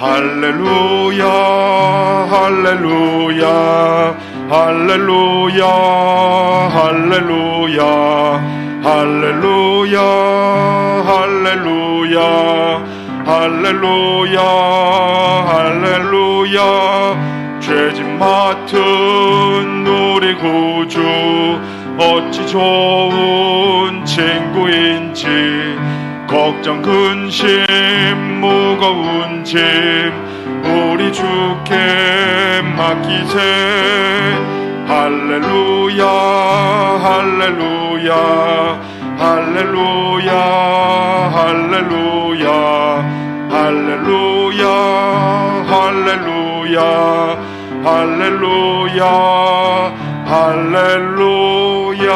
할렐루야 할렐루야 할렐루야 할렐루야 할렐루야 할렐루야 할렐루야 할렐루야 죄짐 맡은 우리 구주 어찌 좋은 친구인지 걱정 근심 무거운 짐 우리 주께 맡기세 할렐루야 할렐루야 할렐루야 할렐루야 할렐루야 할렐루야 할렐루야 할렐루야.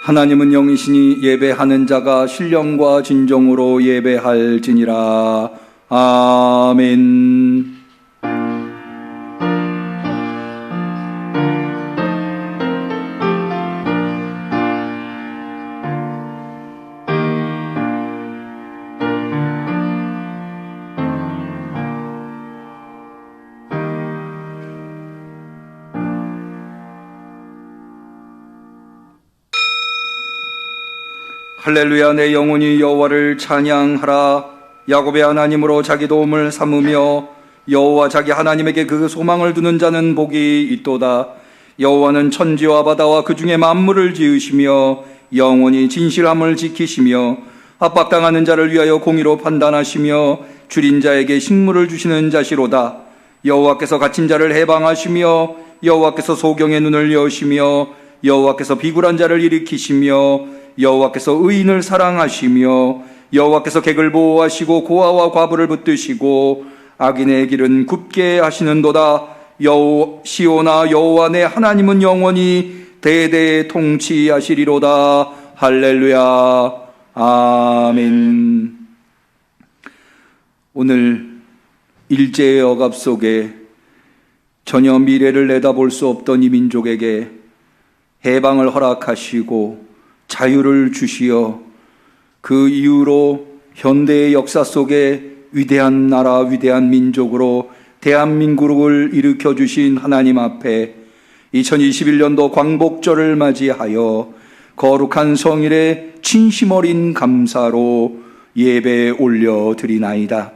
하나님은 영이시니 예배하는 자가 신령과 진정으로 예배할지니라. 아멘. 할렐루야. 내 영혼이 여호와를 찬양하라. 야곱의 하나님으로 자기 도움을 삼으며 여호와 자기 하나님에게 그 소망을 두는 자는 복이 있도다. 여호와는 천지와 바다와 그 중에 만물을 지으시며 영원히 진실함을 지키시며 압박당하는 자를 위하여 공의로 판단하시며 줄인 자에게 식물을 주시는 자시로다. 여호와께서 갇힌 자를 해방하시며 여호와께서 소경의 눈을 여시며 여호와께서 비굴한 자를 일으키시며 여호와께서 의인을 사랑하시며 여호와께서 객을 보호하시고 고아와 과부를 붙드시고 악인의 길은 굽게 하시는도다. 시온아 여호와 내 하나님은 영원히 대대 통치하시리로다. 할렐루야. 아멘. 오늘 일제의 억압 속에 전혀 미래를 내다볼 수 없던 이 민족에게 해방을 허락하시고 자유를 주시어 그 이후로 현대의 역사 속에 위대한 나라, 위대한 민족으로 대한민국을 일으켜 주신 하나님 앞에 2021년도 광복절을 맞이하여 거룩한 성일에 진심 어린 감사로 예배 올려드리나이다.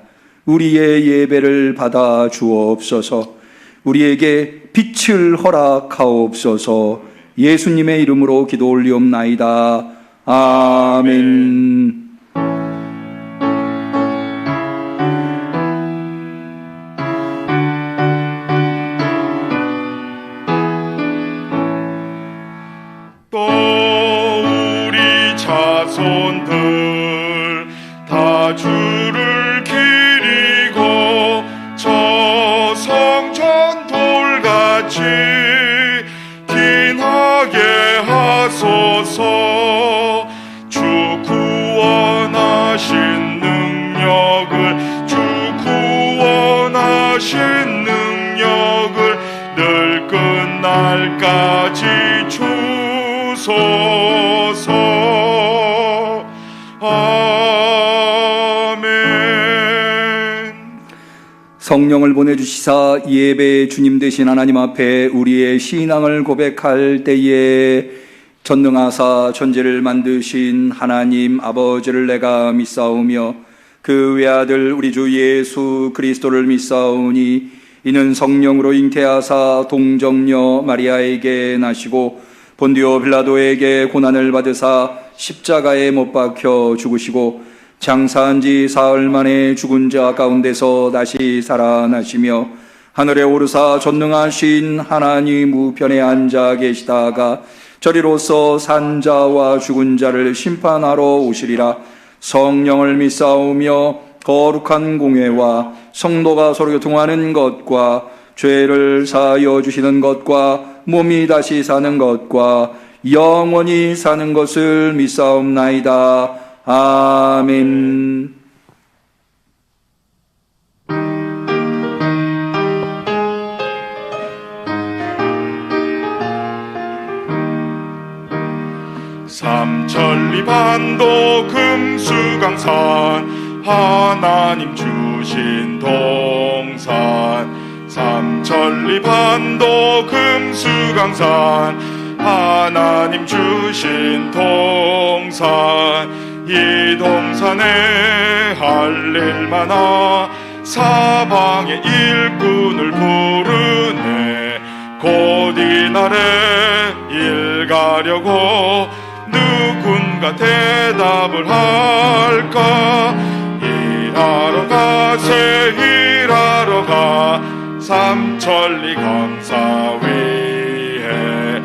우리의 예배를 받아 주옵소서. 우리에게 빛을 허락하옵소서. 예수님의 이름으로 기도 올리옵나이다. 아멘. 또 우리 자손들 다 주를 기리고 저 성전 돌같이 하소서. 주 구원하신 능력을 주 구원하신 능력을 늘 끝날까지 주소서. 아멘. 성령을 보내주시사 예배의 주님 되신 하나님 앞에 우리의 신앙을 고백할 때에 전능하사 천지를 만드신 하나님 아버지를 내가 믿사오며 그 외아들 우리 주 예수 그리스도를 믿사오니 이는 성령으로 잉태하사 동정녀 마리아에게 나시고 본디오 빌라도에게 고난을 받으사 십자가에 못 박혀 죽으시고 장사한 지 사흘 만에 죽은 자 가운데서 다시 살아나시며 하늘에 오르사 전능하신 하나님 우편에 앉아 계시다가 저리로서 산 자와 죽은 자를 심판하러 오시리라. 성령을 믿사오며 거룩한 공회와 성도가 서로 교통하는 것과 죄를 사하여 주시는 것과 몸이 다시 사는 것과 영원히 사는 것을 믿사옵나이다. 아멘. 삼천리 반도 금수강산 하나님 주신 동산 삼천리 반도 금수강산 하나님 주신 동산 이 동산에 할일 많아 사방의 일꾼을 부르네 곧 이날에 일 가려고 누군가 대답을 할까 일하러 가세 일하러 가 삼천리 강사 위에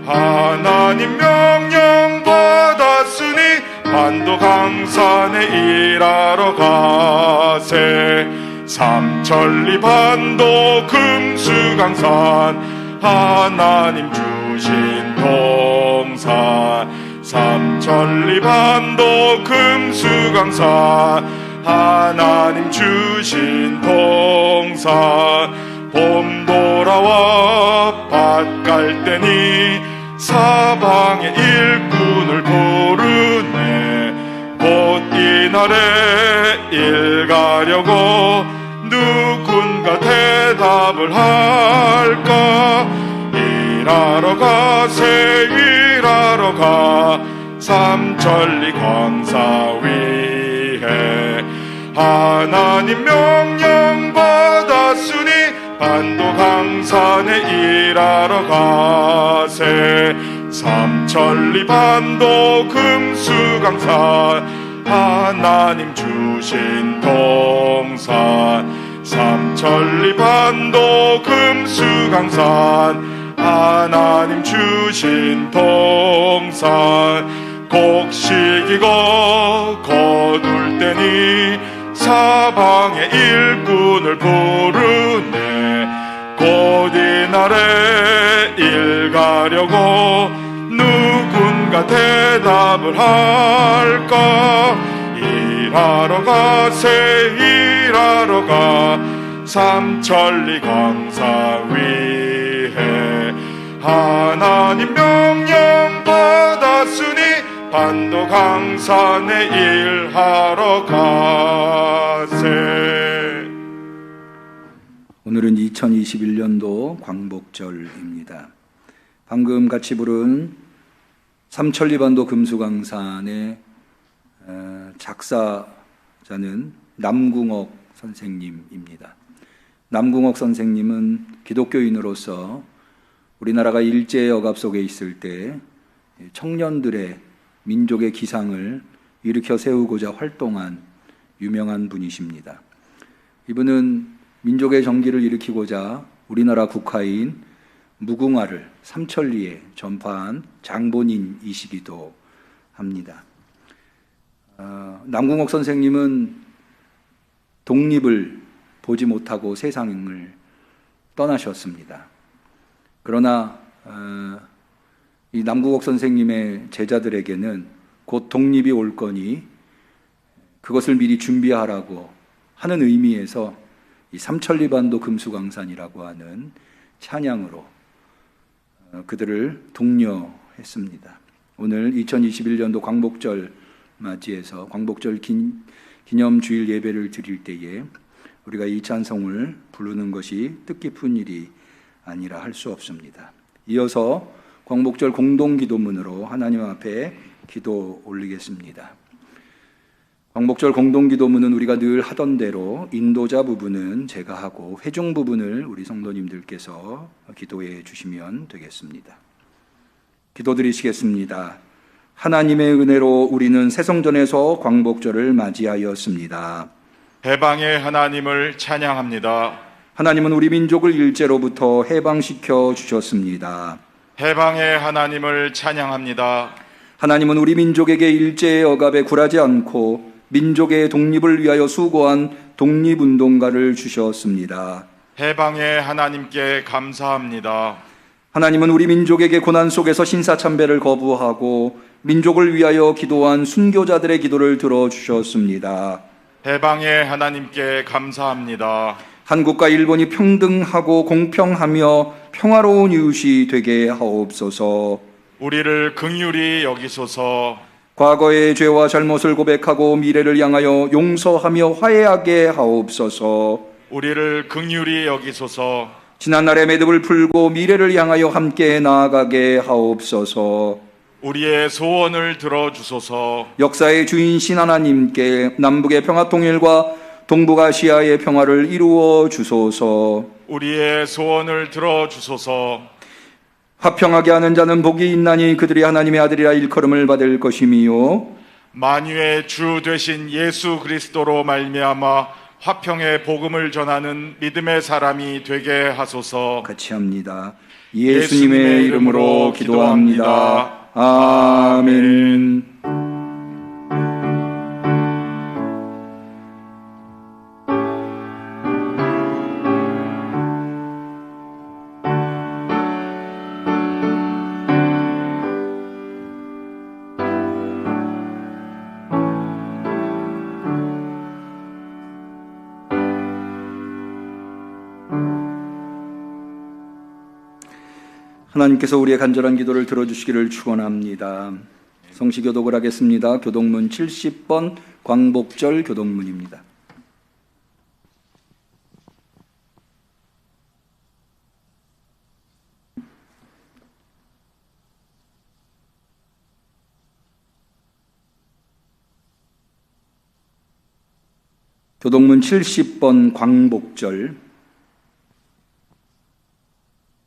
하나님 명령 받았으니 반도 강산에 일하러 가세 삼천리 반도 금수강산 하나님 주신 동산 삼천리 반도 금수강산 하나님 주신 동산 봄 돌아와 밭 갈 때니 사방의 일꾼을 부르네 곧 이날에 일 가려고 누군가 대답을 할까 일하러 가세 일하러 가 삼천리 강사 위에 하나님 명령 받았으니 반도 강산에 일하러 가세 삼천리 반도 금수강산 하나님 주신 동산 삼천리 반도 금수강산 하나님 주신 동산 곡식이고 거둘 때니 사방의 일꾼을 부르네 곧 이날에 일 가려고 누군가 대답을 할까 일하러 가세 일하러 가 삼천리 강사 위에 하나님 명령 받았으니 반도 강산에 일하러 가세. 오늘은 2021년도 광복절입니다. 방금 같이 부른 삼천리 반도 금수강산의 작사자는 남궁옥 선생님입니다. 남궁옥 선생님은 기독교인으로서 우리나라가 일제역압 속에 있을 때 청년들의 민족의 기상을 일으켜 세우고자 활동한 유명한 분이십니다. 이분은 민족의 정기를 일으키고자 우리나라 국화인 무궁화를 삼천리에 전파한 장본인이시기도 합니다. 남궁옥 선생님은 독립을 보지 못하고 세상을 떠나셨습니다. 그러나 이 남궁옥 선생님의 제자들에게는 곧 독립이 올 거니 그것을 미리 준비하라고 하는 의미에서 이 삼천리 반도 금수강산이라고 하는 찬양으로 그들을 독려했습니다. 오늘 2021년도 광복절 맞이해서 광복절 기념주일 예배를 드릴 때에 우리가 이 찬송을 부르는 것이 뜻깊은 일이 아니라 할 수 없습니다. 이어서 광복절 공동기도문으로 하나님 앞에 기도 올리겠습니다. 광복절 공동기도문은 우리가 늘 하던 대로 인도자 부분은 제가 하고 회중 부분을 우리 성도님들께서 기도해 주시면 되겠습니다. 기도드리시겠습니다. 하나님의 은혜로 우리는 새성전에서 광복절을 맞이하였습니다. 해방의 하나님을 찬양합니다. 하나님은 우리 민족을 일제로부터 해방시켜 주셨습니다. 해방의 하나님을 찬양합니다. 하나님은 우리 민족에게 일제의 억압에 굴하지 않고 민족의 독립을 위하여 수고한 독립운동가를 주셨습니다. 해방의 하나님께 감사합니다. 하나님은 우리 민족에게 고난 속에서 신사참배를 거부하고 민족을 위하여 기도한 순교자들의 기도를 들어주셨습니다. 해방의 하나님께 감사합니다. 한국과 일본이 평등하고 공평하며 평화로운 이웃이 되게 하옵소서. 우리를 긍휼히 여기소서. 과거의 죄와 잘못을 고백하고 미래를 향하여 용서하며 화해하게 하옵소서. 우리를 긍휼히 여기소서. 지난날의 매듭을 풀고 미래를 향하여 함께 나아가게 하옵소서. 우리의 소원을 들어주소서. 역사의 주인신 하나님께 남북의 평화 통일과 동북아시아의 평화를 이루어 주소서. 우리의 소원을 들어주소서. 화평하게 하는 자는 복이 있나니 그들이 하나님의 아들이라 일컬음을 받을 것이미요. 만유의 주 되신 예수 그리스도로 말미암아 화평의 복음을 전하는 믿음의 사람이 되게 하소서. 같이 합니다. 예수님의 이름으로 기도합니다. 아멘. 하나님께서 우리의 간절한 기도를 들어주시기를 축원합니다. 성시교독을 하겠습니다. 교독문 70번 광복절 교독문입니다. 교독문 70번 광복절.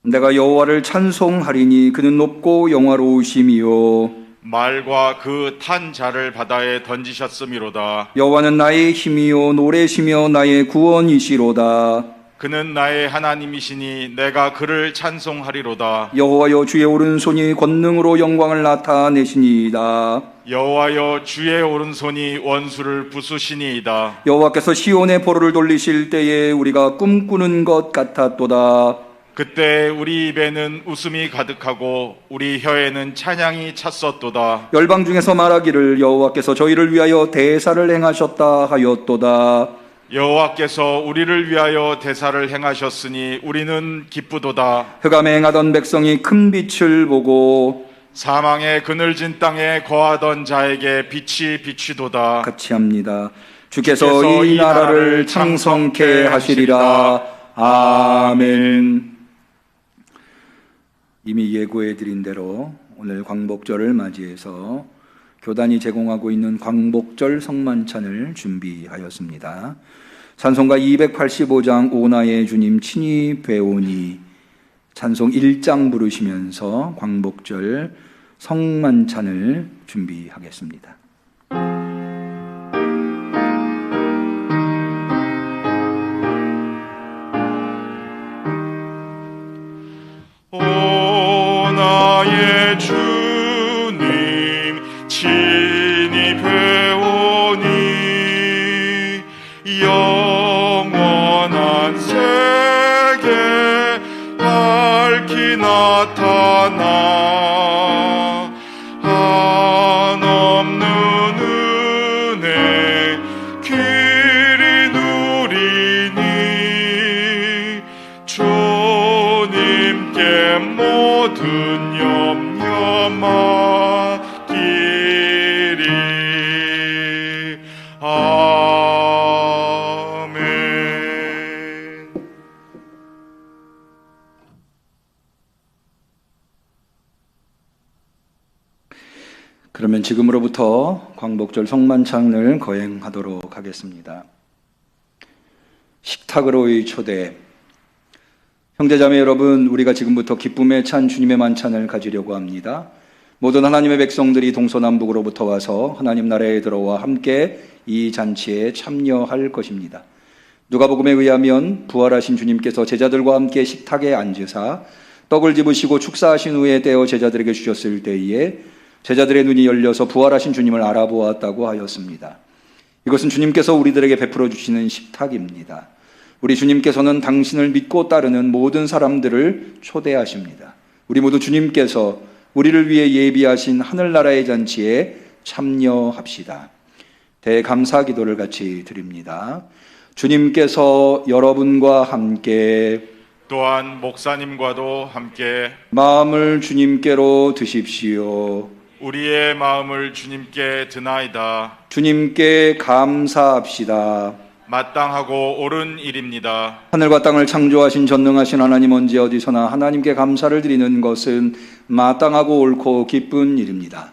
내가 여호와를 찬송하리니 그는 높고 영화로우심이요 말과 그 탄 자를 바다에 던지셨음이로다. 여호와는 나의 힘이요 노래시며 나의 구원이시로다. 그는 나의 하나님이시니 내가 그를 찬송하리로다. 여호와여 주의 오른손이 권능으로 영광을 나타내시니이다. 여호와여 주의 오른손이 원수를 부수시니이다. 여호와께서 시온의 포로를 돌리실 때에 우리가 꿈꾸는 것 같았도다. 그때 우리 입에는 웃음이 가득하고 우리 혀에는 찬양이 찼었도다. 열방 중에서 말하기를 여호와께서 저희를 위하여 대사를 행하셨다 하였도다. 여호와께서 우리를 위하여 대사를 행하셨으니 우리는 기쁘도다. 흑암에 행하던 백성이 큰 빛을 보고 사망의 그늘진 땅에 거하던 자에게 빛이 비치도다. 같이 합니다. 주께서 이 나라를 창성케 하시리라. 아멘. 이미 예고해드린 대로 오늘 광복절을 맞이해서 교단이 제공하고 있는 광복절 성만찬을 준비하였습니다. 찬송가 285장 오나의 주님 친히 배우니 찬송 1장 부르시면서 광복절 성만찬을 준비하겠습니다. 나의 주님 친히 배우니 영원한 세계 밝히 나타나 한없는 은혜 길이 누리니 주님께 모든 염려 맡기리. 아멘. 그러면 지금으로부터 광복절 성만찬을 거행하도록 하겠습니다. 식탁으로의 초대. 형제자매 여러분, 우리가 지금부터 기쁨에 찬 주님의 만찬을 가지려고 합니다. 모든 하나님의 백성들이 동서남북으로부터 와서 하나님 나라에 들어와 함께 이 잔치에 참여할 것입니다. 누가복음에 의하면 부활하신 주님께서 제자들과 함께 식탁에 앉으사 떡을 집으시고 축사하신 후에 떼어 제자들에게 주셨을 때에 제자들의 눈이 열려서 부활하신 주님을 알아보았다고 하였습니다. 이것은 주님께서 우리들에게 베풀어 주시는 식탁입니다. 우리 주님께서는 당신을 믿고 따르는 모든 사람들을 초대하십니다. 우리 모두 주님께서 우리를 위해 예비하신 하늘나라의 잔치에 참여합시다. 대감사 기도를 같이 드립니다. 주님께서 여러분과 함께 또한 목사님과도 함께 마음을 주님께로 드십시오. 우리의 마음을 주님께 드나이다. 주님께 감사합시다. 마땅하고 옳은 일입니다. 하늘과 땅을 창조하신 전능하신 하나님, 언제 어디서나 하나님께 감사를 드리는 것은 마땅하고 옳고 기쁜 일입니다.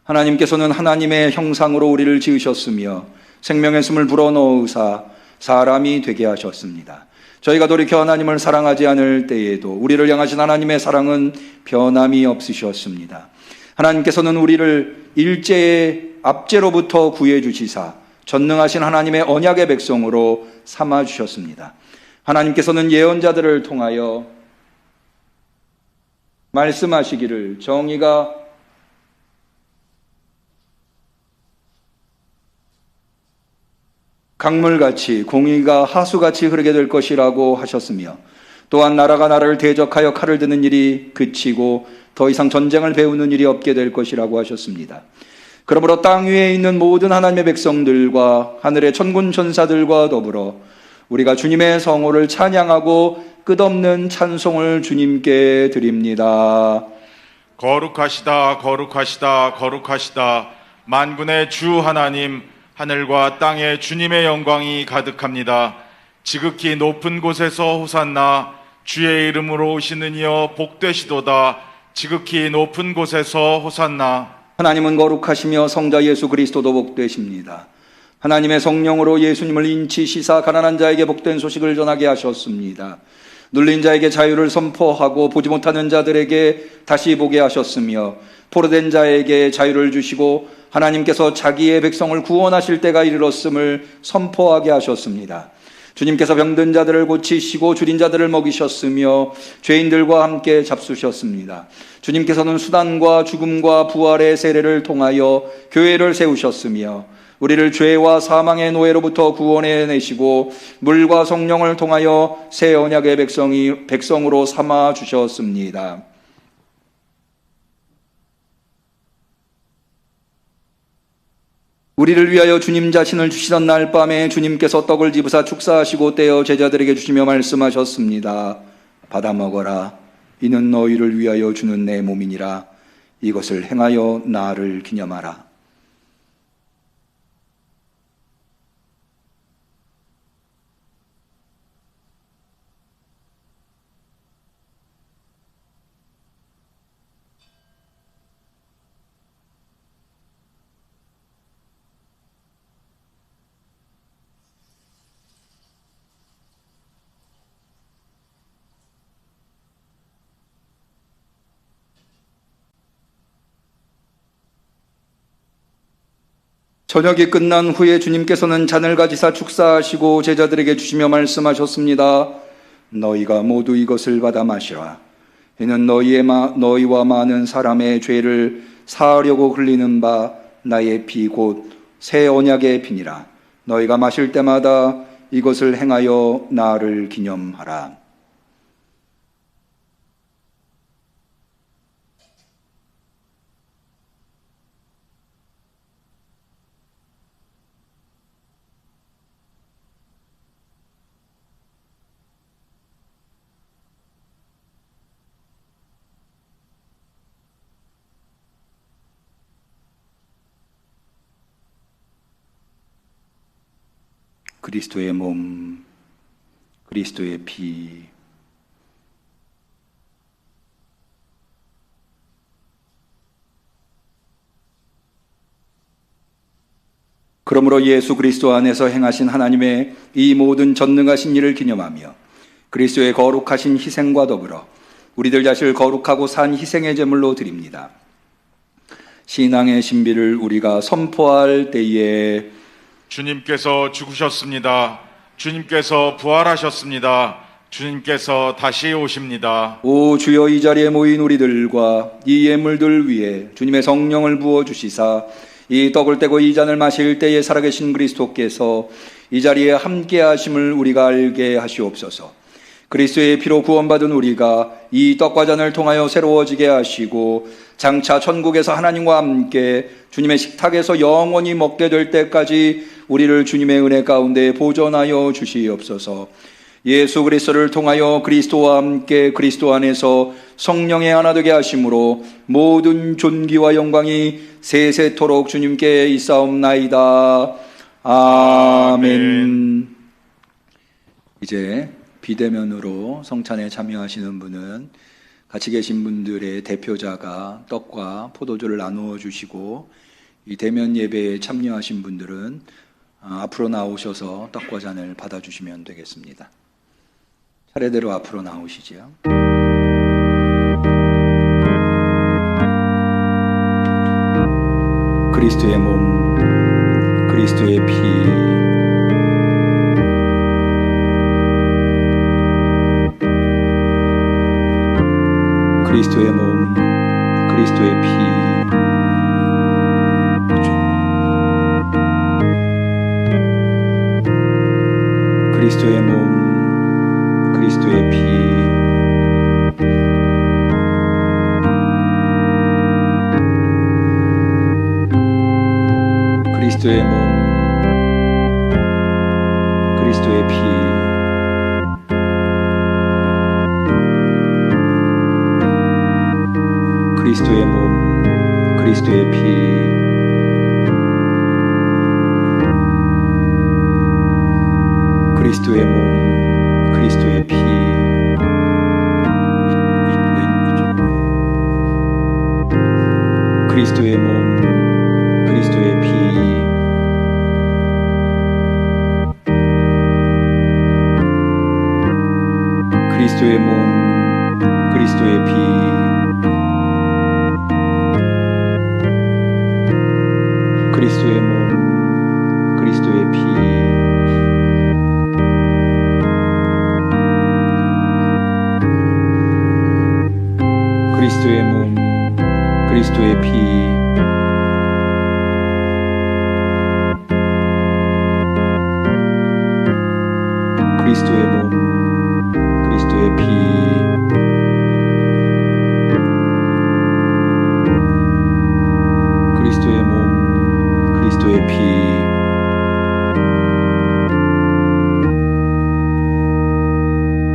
하나님께서는 하나님의 형상으로 우리를 지으셨으며 생명의 숨을 불어넣으사 사람이 되게 하셨습니다. 저희가 돌이켜 하나님을 사랑하지 않을 때에도 우리를 향하신 하나님의 사랑은 변함이 없으셨습니다. 하나님께서는 우리를 일제의 압제로부터 구해 주시사 전능하신 하나님의 언약의 백성으로 삼아 주셨습니다. 하나님께서는 예언자들을 통하여 말씀하시기를 정의가 강물같이 공의가 하수같이 흐르게 될 것이라고 하셨으며, 또한 나라가 나라를 대적하여 칼을 드는 일이 그치고 더 이상 전쟁을 배우는 일이 없게 될 것이라고 하셨습니다. 그러므로 땅 위에 있는 모든 하나님의 백성들과 하늘의 천군 천사들과 더불어 우리가 주님의 성호를 찬양하고 끝없는 찬송을 주님께 드립니다. 거룩하시다, 거룩하시다, 거룩하시다. 만군의 주 하나님, 하늘과 땅에 주님의 영광이 가득합니다. 지극히 높은 곳에서 호산나. 주의 이름으로 오시는 이여 복되시도다. 지극히 높은 곳에서 호산나. 하나님은 거룩하시며 성자 예수 그리스도도 복되십니다. 하나님의 성령으로 예수님을 인치시사 가난한 자에게 복된 소식을 전하게 하셨습니다. 눌린 자에게 자유를 선포하고 보지 못하는 자들에게 다시 보게 하셨으며, 포로된 자에게 자유를 주시고 하나님께서 자기의 백성을 구원하실 때가 이르렀음을 선포하게 하셨습니다. 주님께서 병든 자들을 고치시고 줄인 자들을 먹이셨으며 죄인들과 함께 잡수셨습니다. 주님께서는 수단과 죽음과 부활의 세례를 통하여 교회를 세우셨으며 우리를 죄와 사망의 노예로부터 구원해내시고 물과 성령을 통하여 새 언약의 백성으로 삼아 주셨습니다. 우리를 위하여 주님 자신을 주시던 날 밤에 주님께서 떡을 집으사 축사하시고 떼어 제자들에게 주시며 말씀하셨습니다. 받아 먹어라. 이는 너희를 위하여 주는 내 몸이니라. 이것을 행하여 나를 기념하라. 저녁이 끝난 후에 주님께서는 잔을 가지사 축사하시고 제자들에게 주시며 말씀하셨습니다. 너희가 모두 이것을 받아 마시라. 이는 너희와 많은 사람의 죄를 사하려고 흘리는 바 나의 피 곧 새 언약의 피니라. 너희가 마실 때마다 이것을 행하여 나를 기념하라. 그리스도의 몸, 그리스도의 피. 그러므로 예수 그리스도 안에서 행하신 하나님의 이 모든 전능하신 일을 기념하며 그리스도의 거룩하신 희생과 더불어 우리들 자신을 거룩하고 산 희생의 제물로 드립니다. 신앙의 신비를 우리가 선포할 때에 주님께서 죽으셨습니다. 주님께서 부활하셨습니다. 주님께서 다시 오십니다. 오 주여, 이 자리에 모인 우리들과 이 예물들 위에 주님의 성령을 부어주시사 이 떡을 떼고 이 잔을 마실 때에 살아계신 그리스도께서 이 자리에 함께 하심을 우리가 알게 하시옵소서. 그리스도의 피로 구원받은 우리가 이 떡과 잔을 통하여 새로워지게 하시고 장차 천국에서 하나님과 함께 주님의 식탁에서 영원히 먹게 될 때까지 우리를 주님의 은혜 가운데 보존하여 주시옵소서. 예수 그리스도를 통하여 그리스도와 함께 그리스도 안에서 성령의 하나 되게 하심으로 모든 존귀와 영광이 세세토록 주님께 있사옵나이다. 아멘. 이제 비대면으로 성찬에 참여하시는 분은 같이 계신 분들의 대표자가 떡과 포도주를 나누어 주시고, 이 대면 예배에 참여하신 분들은 앞으로 나오셔서 떡과 잔을 받아주시면 되겠습니다. 차례대로 앞으로 나오시지요. 그리스도의 몸, 그리스도의 피, 그리스도의 몸, 그리스도의 피, 그리스도의 몸, 그리스도의 피, 그리스도의 몸, 그리스도의 피, 그리스도의 몸, 그리스도의 피, 그리스도의 몸, 그리스도의 피. 그리스도의 몸, 그리스도의 피. 그리스도의 몸, 그리스도의 피. 그리스도의 몸, 그리스도의 피. 그리스도의 몸, 그리스도의 피. 그리스도의 몸, 그리스도의 피. 그리스도의 몸, 그리스도의 피.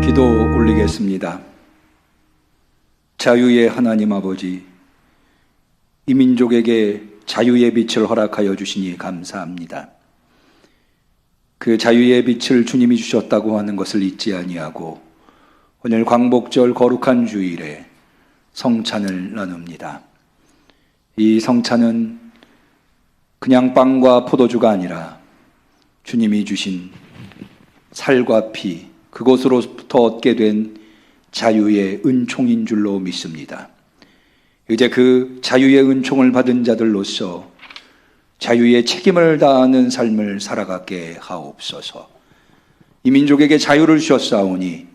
기도 올리겠습니다. 자유의 하나님 아버지, 이 민족에게 자유의 빛을 허락하여 주시니 감사합니다. 그 자유의 빛을 주님이 주셨다고 하는 것을 잊지 아니하고 오늘 광복절 거룩한 주일에 성찬을 나눕니다. 이 성찬은 그냥 빵과 포도주가 아니라 주님이 주신 살과 피, 그것으로부터 얻게 된 자유의 은총인 줄로 믿습니다. 이제 그 자유의 은총을 받은 자들로서 자유의 책임을 다하는 삶을 살아가게 하옵소서. 이 민족에게 자유를 주셨사오니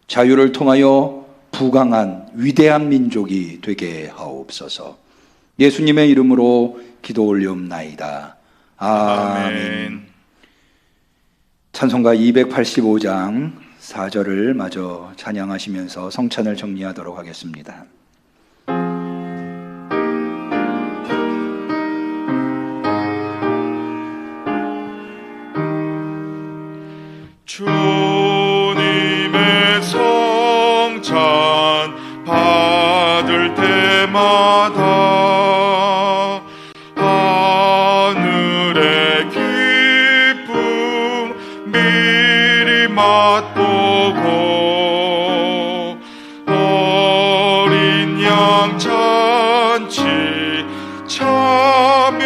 자유를 통하여 부강한 위대한 민족이 되게 하옵소서. 예수님의 이름으로 기도 올리옵나이다. 아멘. 찬송가 285장 4절을 마저 찬양하시면서 성찬을 정리하도록 하겠습니다. 주님의 성찬 받을 때마다 하늘의 기쁨 미리 맛보고 어린 양 잔치 참여함같이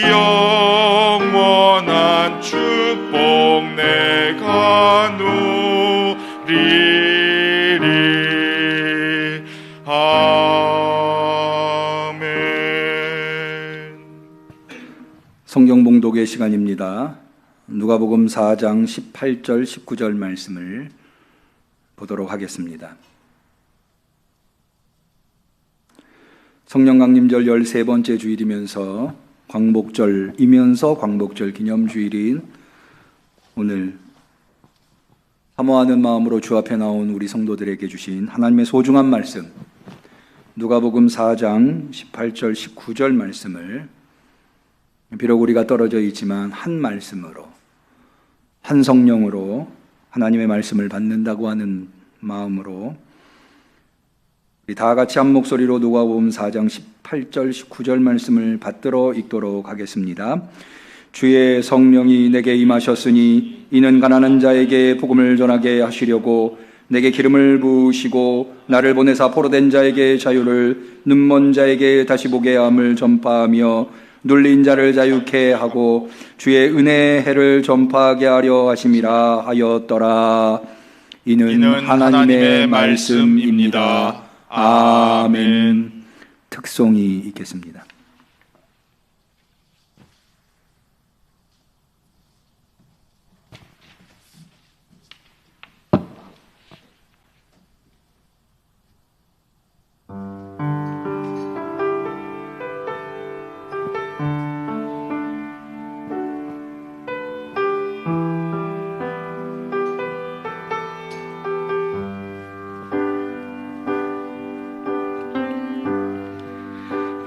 영원한 축복 내가 누리리. 아멘. 성경 봉독의 시간입니다. 누가복음 4장 18절 19절 말씀을 보도록 하겠습니다. 성령 강림절 13번째 주일이면서 광복절이면서 광복절 기념주일인 오늘 사모하는 마음으로 주 앞에 나온 우리 성도들에게 주신 하나님의 소중한 말씀, 누가복음 4장 18절 19절 말씀을 비록 우리가 떨어져 있지만 한 말씀으로 한 성령으로 하나님의 말씀을 받는다고 하는 마음으로 우리 다 같이 한 목소리로 누가복음 4장 18절 19절 말씀을 받들어 읽도록 하겠습니다. 주의 성령이 내게 임하셨으니 이는 가난한 자에게 복음을 전하게 하시려고 내게 기름을 부으시고 나를 보내사 포로된 자에게 자유를, 눈먼 자에게 다시 보게 함을 전파하며 눌린 자를 자유케 하고 주의 은혜의 해를 전파하게 하려 하심이라 하였더라. 이는 하나님의 말씀입니다. 아멘. 특송이 있겠습니다.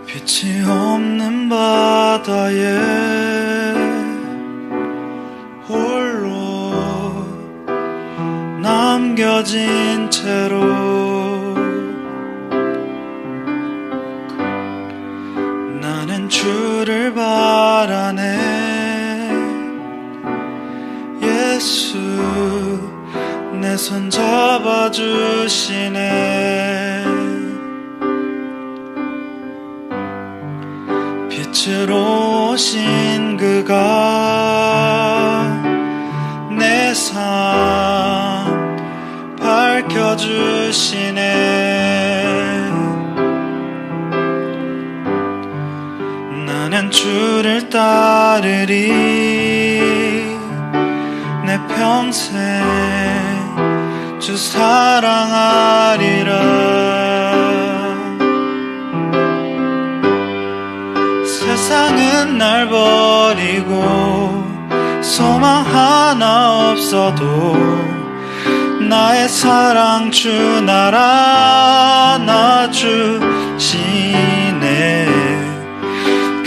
빛이 없는 바다에 홀로 남겨진 채로 나는 주를 바라네. 예수 내 손 잡아주시네. 빛으로 오신 그가 내 삶 밝혀주시네. 나는 주를 따르리. 내 평생 주 사랑하리라. 세상은 날 버리고 소망 하나 없어도 나의 사랑 주 나라 놔주시네.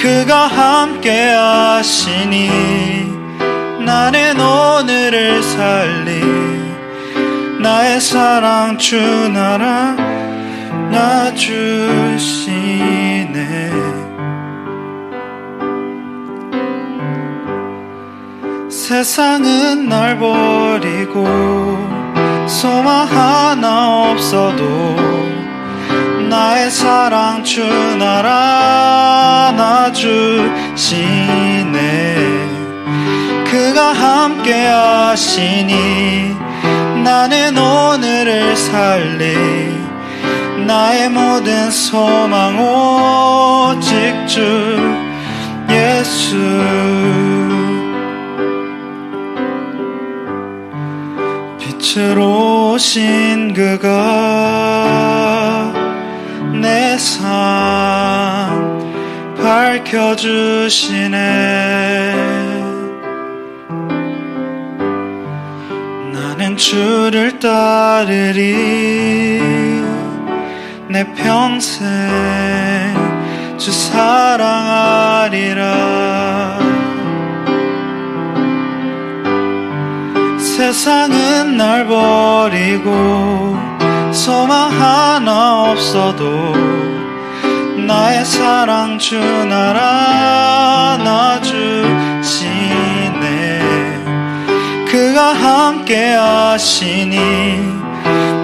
그가 함께 하시니 나는 오늘을 살리. 나의 사랑 주 나라 놔주시네. 세상은 날 버리고 소망 하나 없어도 나의 사랑 주 나라 놔주시네. 그가 함께 하시니 나는 오늘을 살리. 나의 모든 소망 오직 주 예수. 빛으로 오신 그가 내 삶 밝혀주시네. 나는 주를 따르리. 내 평생 주 사랑하리라. 세상은 날 버리고 소망 하나 없어도 나의 사랑 주 나라 놔주시네. 그가 함께 하시니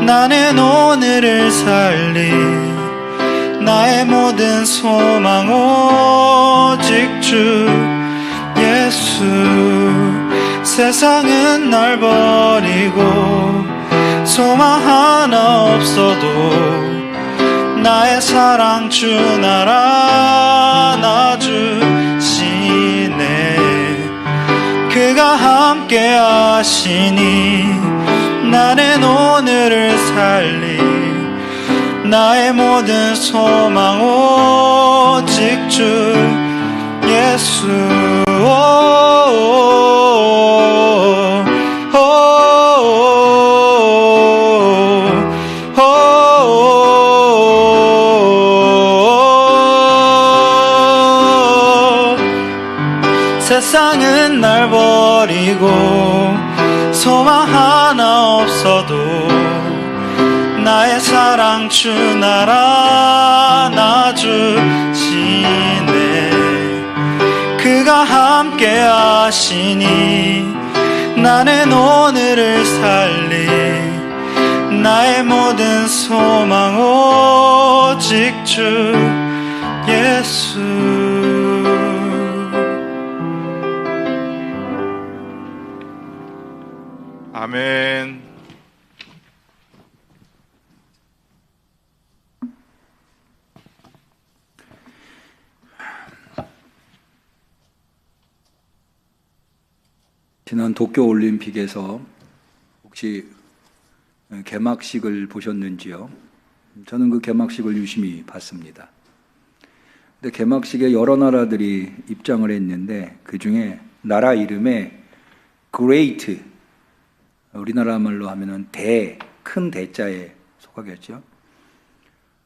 나는 오늘을 살리. 나의 모든 소망 오직 주 예수. 세상은 날 버리고 소망 하나 없어도 나의 사랑 주 나라 놔주시네. 그가 함께 하시니 나는 오늘을 살리. 나의 모든 소망 오직 주 예수. 세상은 날 버리고 소망 하나 없어도 나의 사랑 주 나라 안아주시네. 그가 함께 하시니 나는 오늘을 살리. 나의 모든 소망 오직 주 예수. 아멘. 지난 도쿄올림픽에서 혹시 개막식을 보셨는지요? 저는 그 개막식을 유심히 봤습니다. 근데 개막식에 여러 나라들이 입장을 했는데 그 중에 나라 이름에 Great, 우리나라 말로 하면은 큰 대자에 속하겠죠.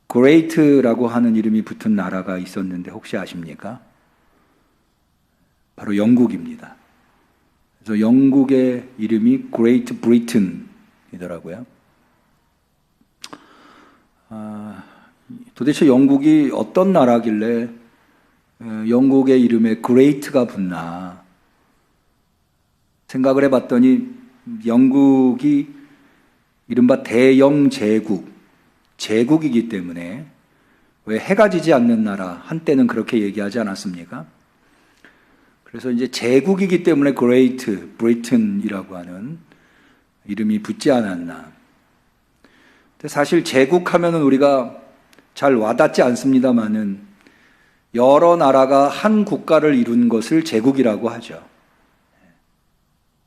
Great라고 하는 이름이 붙은 나라가 있었는데 혹시 아십니까? 바로 영국입니다. 그래서 영국의 이름이 Great Britain이더라고요. 도대체 영국이 어떤 나라길래 영국의 이름에 Great가 붙나 생각을 해봤더니 영국이 이른바 대영 제국이기 때문에 왜 해가 지지 않는 나라 한때는 그렇게 얘기하지 않았습니까? 그래서 이제 제국이기 때문에 Great Britain이라고 하는 이름이 붙지 않았나. 근데 사실 제국하면은 우리가 잘 와닿지 않습니다만은 여러 나라가 한 국가를 이룬 것을 제국이라고 하죠.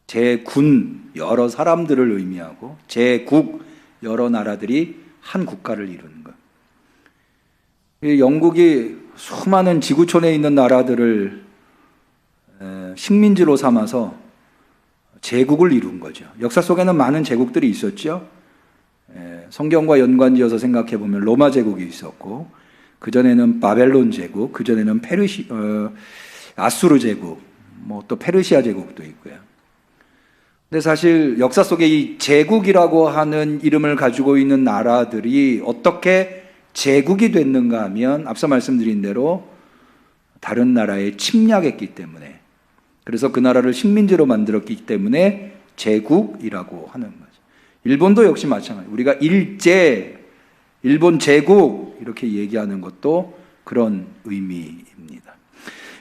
제군, 여러 사람들을 의미하고 제국, 여러 나라들이 한 국가를 이루는 것. 영국이 수많은 지구촌에 있는 나라들을 식민지로 삼아서 제국을 이룬 거죠. 역사 속에는 많은 제국들이 있었죠. 성경과 연관지어서 생각해 보면 로마 제국이 있었고, 그 전에는 바벨론 제국, 그 전에는 아수르 제국, 또 페르시아 제국도 있고요. 근데 사실 역사 속에 이 제국이라고 하는 이름을 가지고 있는 나라들이 어떻게 제국이 됐는가 하면 앞서 말씀드린 대로 다른 나라에 침략했기 때문에, 그래서 그 나라를 식민지로 만들었기 때문에 제국이라고 하는 거죠. 일본도 역시 마찬가지예요. 우리가 일본 제국 이렇게 얘기하는 것도 그런 의미입니다.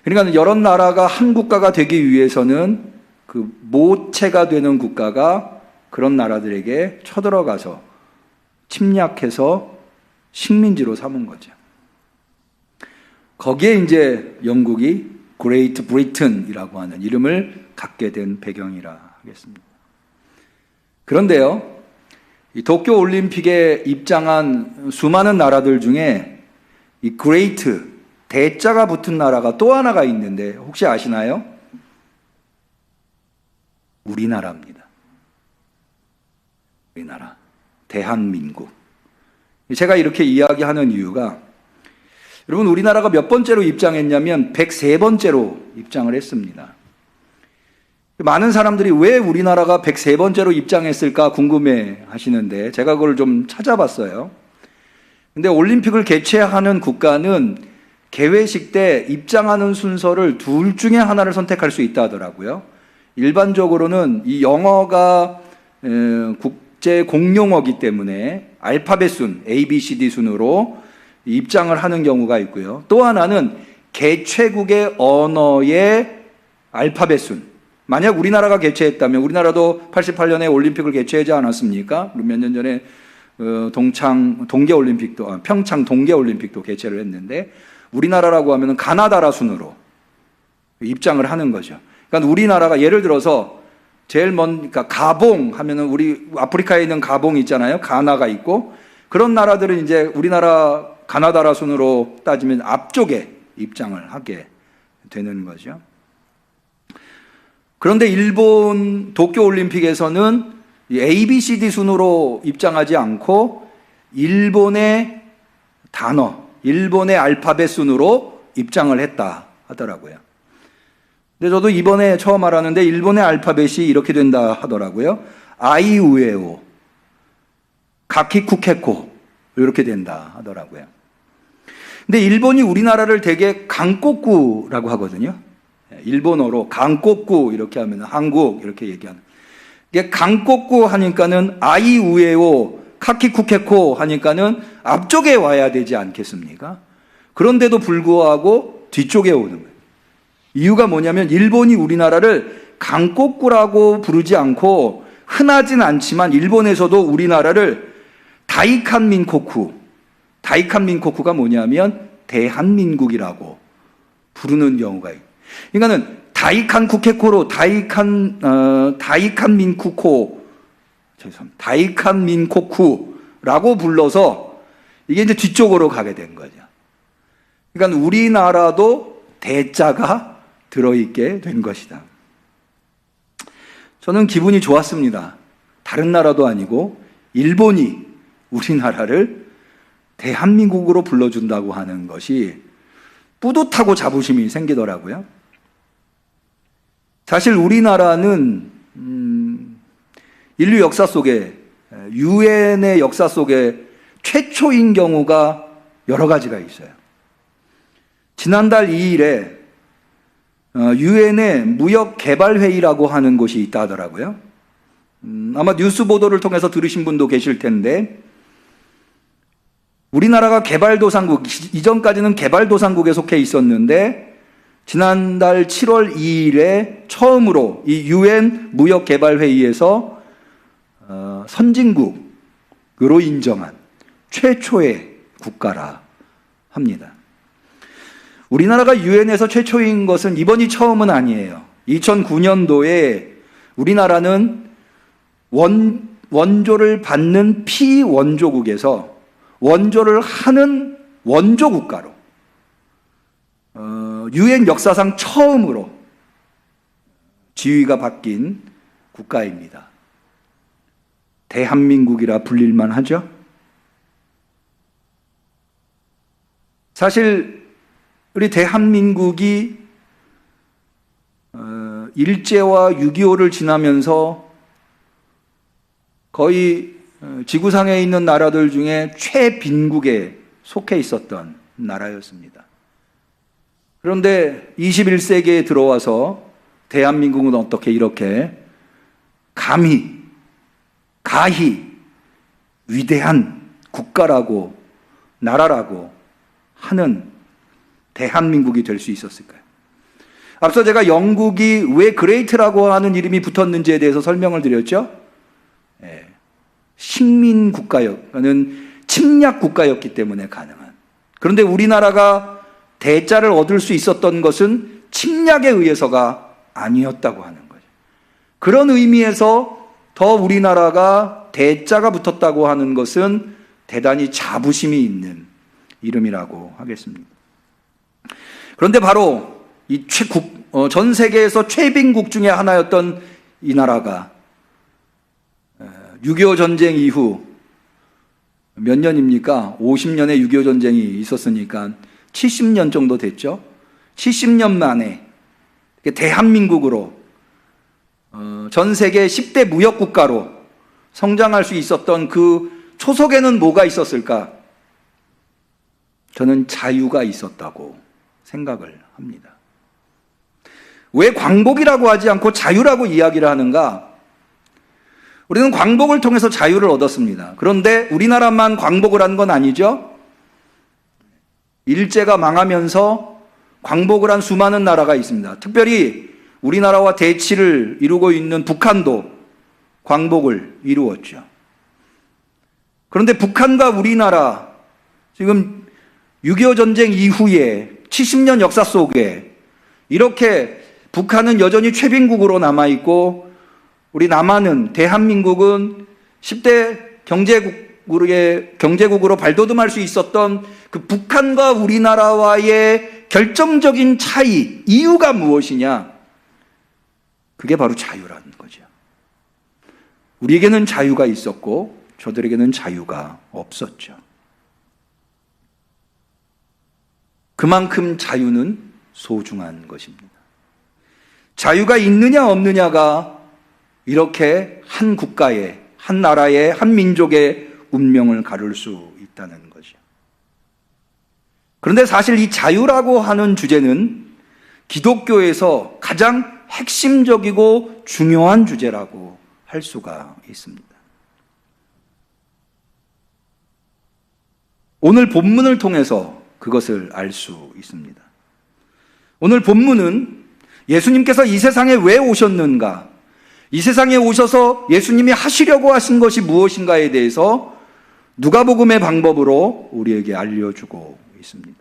그러니까 여러 나라가 한 국가가 되기 위해서는 그 모체가 되는 국가가 그런 나라들에게 쳐들어가서 침략해서 식민지로 삼은 거죠. 거기에 이제 영국이 Great Britain이라고 하는 이름을 갖게 된 배경이라 하겠습니다. 그런데요, 이 도쿄 올림픽에 입장한 수많은 나라들 중에 이 Great, 대자가 붙은 나라가 또 하나가 있는데 혹시 아시나요? 우리나라입니다. 우리나라, 대한민국. 제가 이렇게 이야기하는 이유가, 여러분 우리나라가 몇 번째로 입장했냐면 103번째로 입장을 했습니다. 많은 사람들이 왜 우리나라가 103번째로 입장했을까 궁금해 하시는데 제가 그걸 좀 찾아봤어요. 근데 올림픽을 개최하는 국가는 개회식 때 입장하는 순서를 둘 중에 하나를 선택할 수 있다 하더라고요. 일반적으로는 이 영어가 국제 공용어이기 때문에 알파벳 순, A, B, C, D 순으로 입장을 하는 경우가 있고요. 또 하나는 개최국의 언어의 알파벳 순. 만약 우리나라가 개최했다면, 우리나라도 88년에 올림픽을 개최하지 않았습니까? 몇 년 전에 평창 동계올림픽도 개최를 했는데, 우리나라라고 하면 가나다라 순으로 입장을 하는 거죠. 그러니까 우리나라가 예를 들어서 제일 그러니까 가봉 하면은 우리 아프리카에 있는 가봉 있잖아요. 가나가 있고, 그런 나라들은 이제 우리나라 가나다라 순으로 따지면 앞쪽에 입장을 하게 되는 거죠. 그런데 일본 도쿄올림픽에서는 ABCD 순으로 입장하지 않고 일본의 단어, 일본의 알파벳 순으로 입장을 했다 하더라고요. 근데 저도 이번에 처음 알았는데 일본의 알파벳이 이렇게 된다 하더라고요. 아이우에오, 가키쿠케코 이렇게 된다 하더라고요. 근데 일본이 우리나라를 되게 강꼬꾸라고 하거든요. 일본어로 강꼬꾸 이렇게 하면 한국 이렇게 얘기하는. 이게 강꼬꾸 하니까는 아이우에오, 카키쿠케코 하니까는 앞쪽에 와야 되지 않겠습니까? 그런데도 불구하고 뒤쪽에 오는 거예요. 이유가 뭐냐면 일본이 우리나라를 강꼬꾸라고 부르지 않고 흔하진 않지만 일본에서도 우리나라를 다이칸민코쿠, 다이칸민코쿠가 뭐냐면 대한민국이라고 부르는 경우가 있어요. 그러니까는 다이칸쿠케코로 다이칸민코쿠라고 불러서 이게 이제 뒤쪽으로 가게 된 거죠. 그러니까 우리나라도 대자가 들어있게 된 것이다. 저는 기분이 좋았습니다. 다른 나라도 아니고 일본이 우리나라를 대한민국으로 불러준다고 하는 것이 뿌듯하고 자부심이 생기더라고요. 사실 우리나라는 인류 역사 속에, 유엔의 역사 속에 최초인 경우가 여러 가지가 있어요. 지난달 2일에 유엔의 무역개발회의라고 하는 곳이 있다 하더라고요. 아마 뉴스 보도를 통해서 들으신 분도 계실 텐데, 우리나라가 개발도상국, 이전까지는 개발도상국에 속해 있었는데 지난달 7월 2일에 처음으로 이 유엔 무역개발회의에서 선진국으로 인정한 최초의 국가라 합니다. 우리나라가 유엔에서 최초인 것은 이번이 처음은 아니에요. 2009년도에 우리나라는 원조를 받는 피원조국에서 원조를 하는 원조 국가로 유엔 역사상 처음으로 지위가 바뀐 국가입니다. 대한민국이라 불릴만 하죠? 사실 우리 대한민국이 일제와 6.25를 지나면서 거의 지구상에 있는 나라들 중에 최빈국에 속해 있었던 나라였습니다. 그런데 21세기에 들어와서 대한민국은 어떻게 이렇게 가히 위대한 국가라고, 나라라고 하는 대한민국이 될 수 있었을까요? 앞서 제가 영국이 왜 그레이트라고 하는 이름이 붙었는지에 대해서 설명을 드렸죠? 식민국가였는 침략국가였기 때문에 가능한. 그런데 우리나라가 대자를 얻을 수 있었던 것은 침략에 의해서가 아니었다고 하는 거죠. 그런 의미에서 더 우리나라가 대자가 붙었다고 하는 것은 대단히 자부심이 있는 이름이라고 하겠습니다. 그런데 바로 이 전 세계에서 최빈국 중에 하나였던 이 나라가 6.25 전쟁 이후 몇 년입니까? 50년의 6.25 전쟁이 있었으니까 70년 정도 됐죠. 70년 만에 대한민국으로 전 세계 10대 무역국가로 성장할 수 있었던 그 초석에는 뭐가 있었을까? 저는 자유가 있었다고 생각을 합니다. 왜 광복이라고 하지 않고 자유라고 이야기를 하는가? 우리는 광복을 통해서 자유를 얻었습니다. 그런데 우리나라만 광복을 한 건 아니죠. 일제가 망하면서 광복을 한 수많은 나라가 있습니다. 특별히 우리나라와 대치를 이루고 있는 북한도 광복을 이루었죠. 그런데 북한과 우리나라, 지금 6.25 전쟁 이후에 70년 역사 속에 이렇게 북한은 여전히 최빈국으로 남아있고 우리 남한은, 대한민국은 10대 경제국으로 발돋움할 수 있었던 그 북한과 우리나라와의 결정적인 차이, 이유가 무엇이냐? 그게 바로 자유라는 거죠. 우리에게는 자유가 있었고 저들에게는 자유가 없었죠. 그만큼 자유는 소중한 것입니다. 자유가 있느냐 없느냐가 이렇게 한 국가의, 한 나라의, 한 민족의 운명을 가를 수 있다는 것이요. 그런데 사실 이 자유라고 하는 주제는 기독교에서 가장 핵심적이고 중요한 주제라고 할 수가 있습니다. 오늘 본문을 통해서 그것을 알 수 있습니다. 오늘 본문은 예수님께서 이 세상에 왜 오셨는가, 이 세상에 오셔서 예수님이 하시려고 하신 것이 무엇인가에 대해서 누가복음의 방법으로 우리에게 알려주고 있습니다.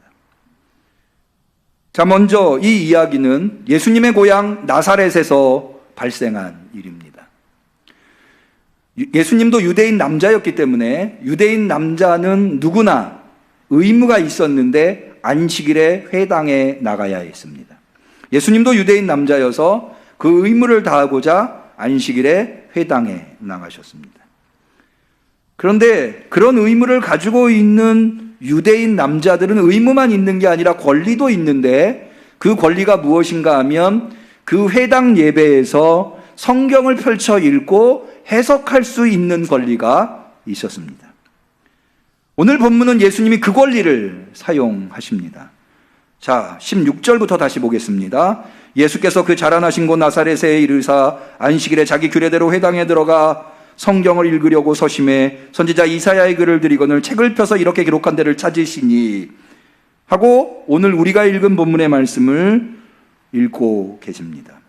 자, 먼저 이 이야기는 예수님의 고향 나사렛에서 발생한 일입니다. 예수님도 유대인 남자였기 때문에 유대인 남자는 누구나 의무가 있었는데 안식일에 회당에 나가야 했습니다. 예수님도 유대인 남자여서 그 의무를 다하고자 안식일에 회당에 나가셨습니다. 그런데 그런 의무를 가지고 있는 유대인 남자들은 의무만 있는 게 아니라 권리도 있는데, 그 권리가 무엇인가 하면 그 회당 예배에서 성경을 펼쳐 읽고 해석할 수 있는 권리가 있었습니다. 오늘 본문은 예수님이 그 권리를 사용하십니다. 자, 16절부터 다시 보겠습니다. 예수께서 그 자라나신 곳 나사렛에 이르사 안식일에 자기 규례대로 회당에 들어가 성경을 읽으려고 서심해 선지자 이사야의 글을 들이거늘 책을 펴서 이렇게 기록한 데를 찾으시니 하고 오늘 우리가 읽은 본문의 말씀을 읽고 계십니다.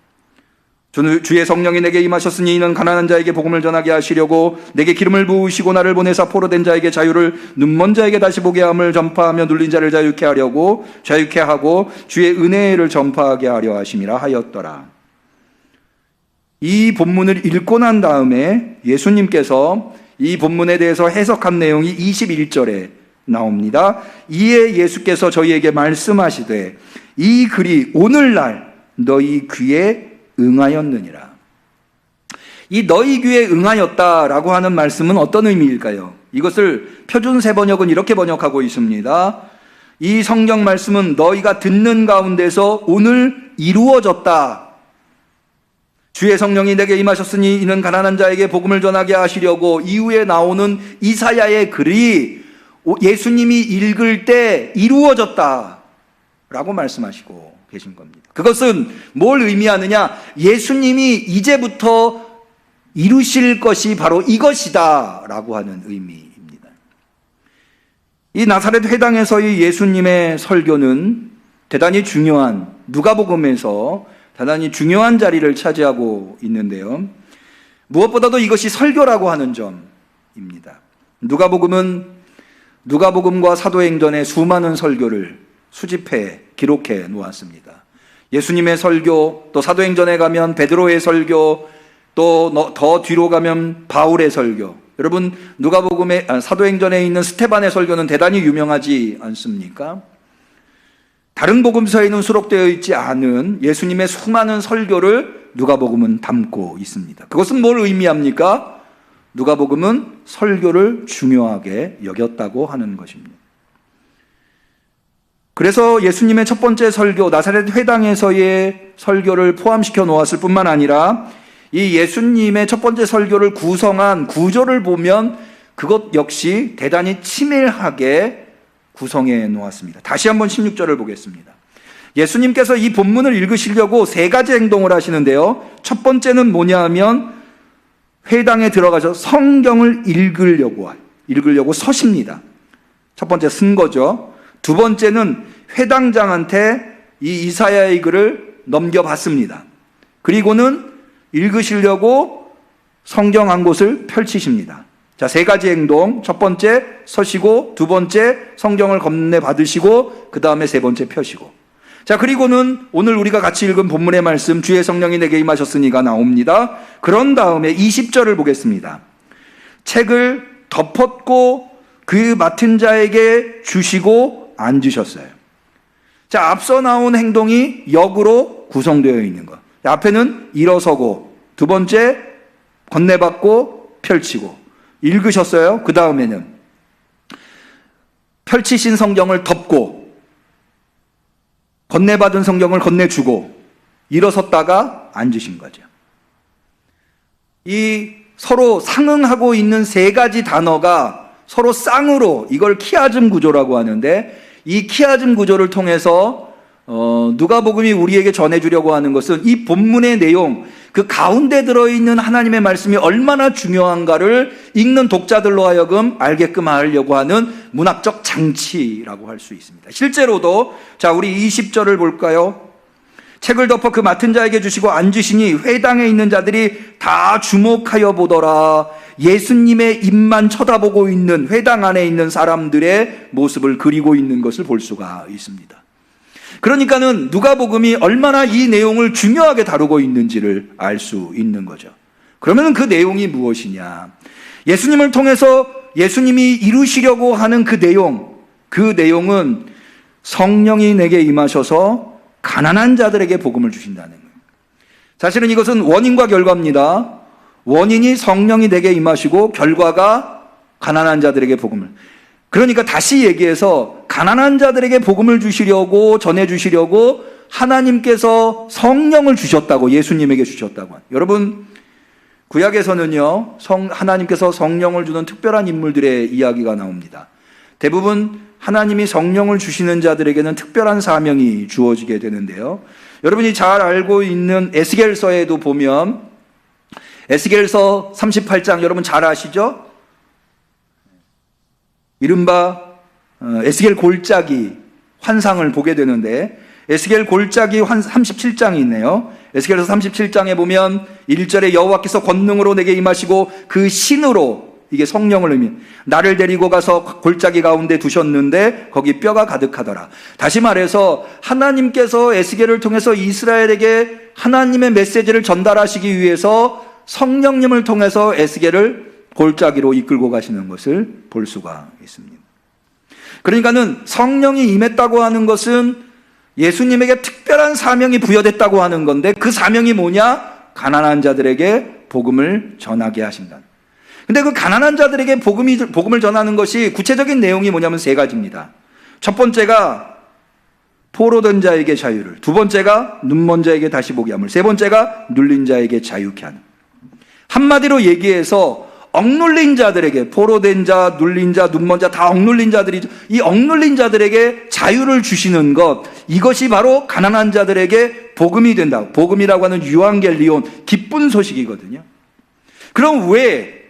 주의 성령이 내게 임하셨으니 이는 가난한 자에게 복음을 전하게 하시려고 내게 기름을 부으시고 나를 보내사 포로된 자에게 자유를, 눈먼 자에게 다시 보게 함을 전파하며 눌린 자를 자유케 하고 주의 은혜를 전파하게 하려 하심이라 하였더라. 이 본문을 읽고 난 다음에 예수님께서 이 본문에 대해서 해석한 내용이 21절에 나옵니다. 이에 예수께서 저희에게 말씀하시되 이 글이 오늘날 너희 귀에 응하였느니라. 이 너희 귀에 응하였다라고 하는 말씀은 어떤 의미일까요? 이것을 표준세 번역은 이렇게 번역하고 있습니다. 이 성경 말씀은 너희가 듣는 가운데서 오늘 이루어졌다. 주의 성령이 내게 임하셨으니 이는 가난한 자에게 복음을 전하게 하시려고, 이후에 나오는 이사야의 글이 예수님이 읽을 때 이루어졌다 라고 말씀하시고 계신 겁니다. 그것은 뭘 의미하느냐? 예수님이 이제부터 이루실 것이 바로 이것이다 라고 하는 의미입니다. 이 나사렛 회당에서의 예수님의 설교는 대단히 중요한, 누가복음에서 대단히 중요한 자리를 차지하고 있는데요, 무엇보다도 이것이 설교라고 하는 점입니다. 누가복음과 사도행전의 수많은 설교를 수집해 기록해 놓았습니다. 예수님의 설교, 또 사도행전에 가면 베드로의 설교, 또 더 뒤로 가면 바울의 설교. 여러분, 사도행전에 있는 스테반의 설교는 대단히 유명하지 않습니까? 다른 복음서에는 수록되어 있지 않은 예수님의 수많은 설교를 누가복음은 담고 있습니다. 그것은 뭘 의미합니까? 누가복음은 설교를 중요하게 여겼다고 하는 것입니다. 그래서 예수님의 첫 번째 설교, 나사렛 회당에서의 설교를 포함시켜 놓았을 뿐만 아니라 이 예수님의 첫 번째 설교를 구성한 구조를 보면 그것 역시 대단히 치밀하게 구성해 놓았습니다. 다시 한번 16절을 보겠습니다. 예수님께서 이 본문을 읽으시려고 세 가지 행동을 하시는데요, 첫 번째는 뭐냐 하면 회당에 들어가서 성경을 읽으려고 서십니다. 첫 번째 쓴 거죠. 두 번째는 회당장한테 이 이사야의 글을 넘겨받습니다. 그리고는 읽으시려고 성경 한 곳을 펼치십니다. 자, 세 가지 행동. 첫 번째 서시고, 두 번째 성경을 건네받으시고, 그 다음에 세 번째 펴시고. 자, 그리고는 오늘 우리가 같이 읽은 본문의 말씀, 주의 성령이 내게 임하셨으니가 나옵니다. 그런 다음에 20절을 보겠습니다. 책을 덮었고 그 맡은 자에게 주시고 앉으셨어요. 자, 앞서 나온 행동이 역으로 구성되어 있는 것. 앞에는 일어서고, 두 번째 건네받고 펼치고, 읽으셨어요. 그 다음에는 펼치신 성경을 덮고, 건네받은 성경을 건네주고, 일어섰다가 앉으신 거죠. 이 서로 상응하고 있는 세 가지 단어가 서로 쌍으로, 이걸 키아즘 구조라고 하는데, 이 키아즘 구조를 통해서 누가복음이 우리에게 전해주려고 하는 것은 이 본문의 내용, 그 가운데 들어있는 하나님의 말씀이 얼마나 중요한가를 읽는 독자들로 하여금 알게끔 하려고 하는 문학적 장치라고 할 수 있습니다. 실제로도, 자, 우리 20절을 볼까요? 책을 덮어 그 맡은 자에게 주시고 앉으시니 회당에 있는 자들이 다 주목하여 보더라. 예수님의 입만 쳐다보고 있는 회당 안에 있는 사람들의 모습을 그리고 있는 것을 볼 수가 있습니다. 그러니까는 누가복음이 얼마나 이 내용을 중요하게 다루고 있는지를 알 수 있는 거죠. 그러면 그 내용이 무엇이냐? 예수님을 통해서 예수님이 이루시려고 하는 그 내용은 성령이 내게 임하셔서 가난한 자들에게 복음을 주신다는 거예요. 사실은 이것은 원인과 결과입니다. 원인이 성령이 내게 임하시고 결과가 가난한 자들에게 복음을. 그러니까 다시 얘기해서 가난한 자들에게 복음을 주시려고, 전해주시려고 하나님께서 성령을 주셨다고, 예수님에게 주셨다고. 여러분, 구약에서는요, 하나님께서 성령을 주는 특별한 인물들의 이야기가 나옵니다. 대부분 하나님이 성령을 주시는 자들에게는 특별한 사명이 주어지게 되는데요. 여러분이 잘 알고 있는 에스겔서에도 보면, 에스겔서 38장 여러분 잘 아시죠? 이른바 에스겔 골짜기 환상을 보게 되는데, 에스겔 골짜기 37장이 있네요. 에스겔서 37장에 보면 1절에 여호와께서 권능으로 내게 임하시고 그 신으로, 이게 성령을 의미, 나를 데리고 가서 골짜기 가운데 두셨는데 거기 뼈가 가득하더라. 다시 말해서 하나님께서 에스겔을 통해서 이스라엘에게 하나님의 메시지를 전달하시기 위해서 성령님을 통해서 에스겔을 골짜기로 이끌고 가시는 것을 볼 수가 있습니다. 그러니까는 성령이 임했다고 하는 것은 예수님에게 특별한 사명이 부여됐다고 하는 건데, 그 사명이 뭐냐? 가난한 자들에게 복음을 전하게 하신다. 근데 그 가난한 자들에게 복음을 전하는 것이 구체적인 내용이 뭐냐면 세 가지입니다. 첫 번째가 포로된 자에게 자유를, 두 번째가 눈먼 자에게 다시 보게 함을, 세 번째가 눌린 자에게 자유케 하는. 한마디로 얘기해서 억눌린 자들에게, 포로된 자, 눌린 자, 눈먼 자, 다 억눌린 자들이, 이 억눌린 자들에게 자유를 주시는 것, 이것이 바로 가난한 자들에게 복음이 된다. 복음이라고 하는 유앙겔리온, 기쁜 소식이거든요. 그럼 왜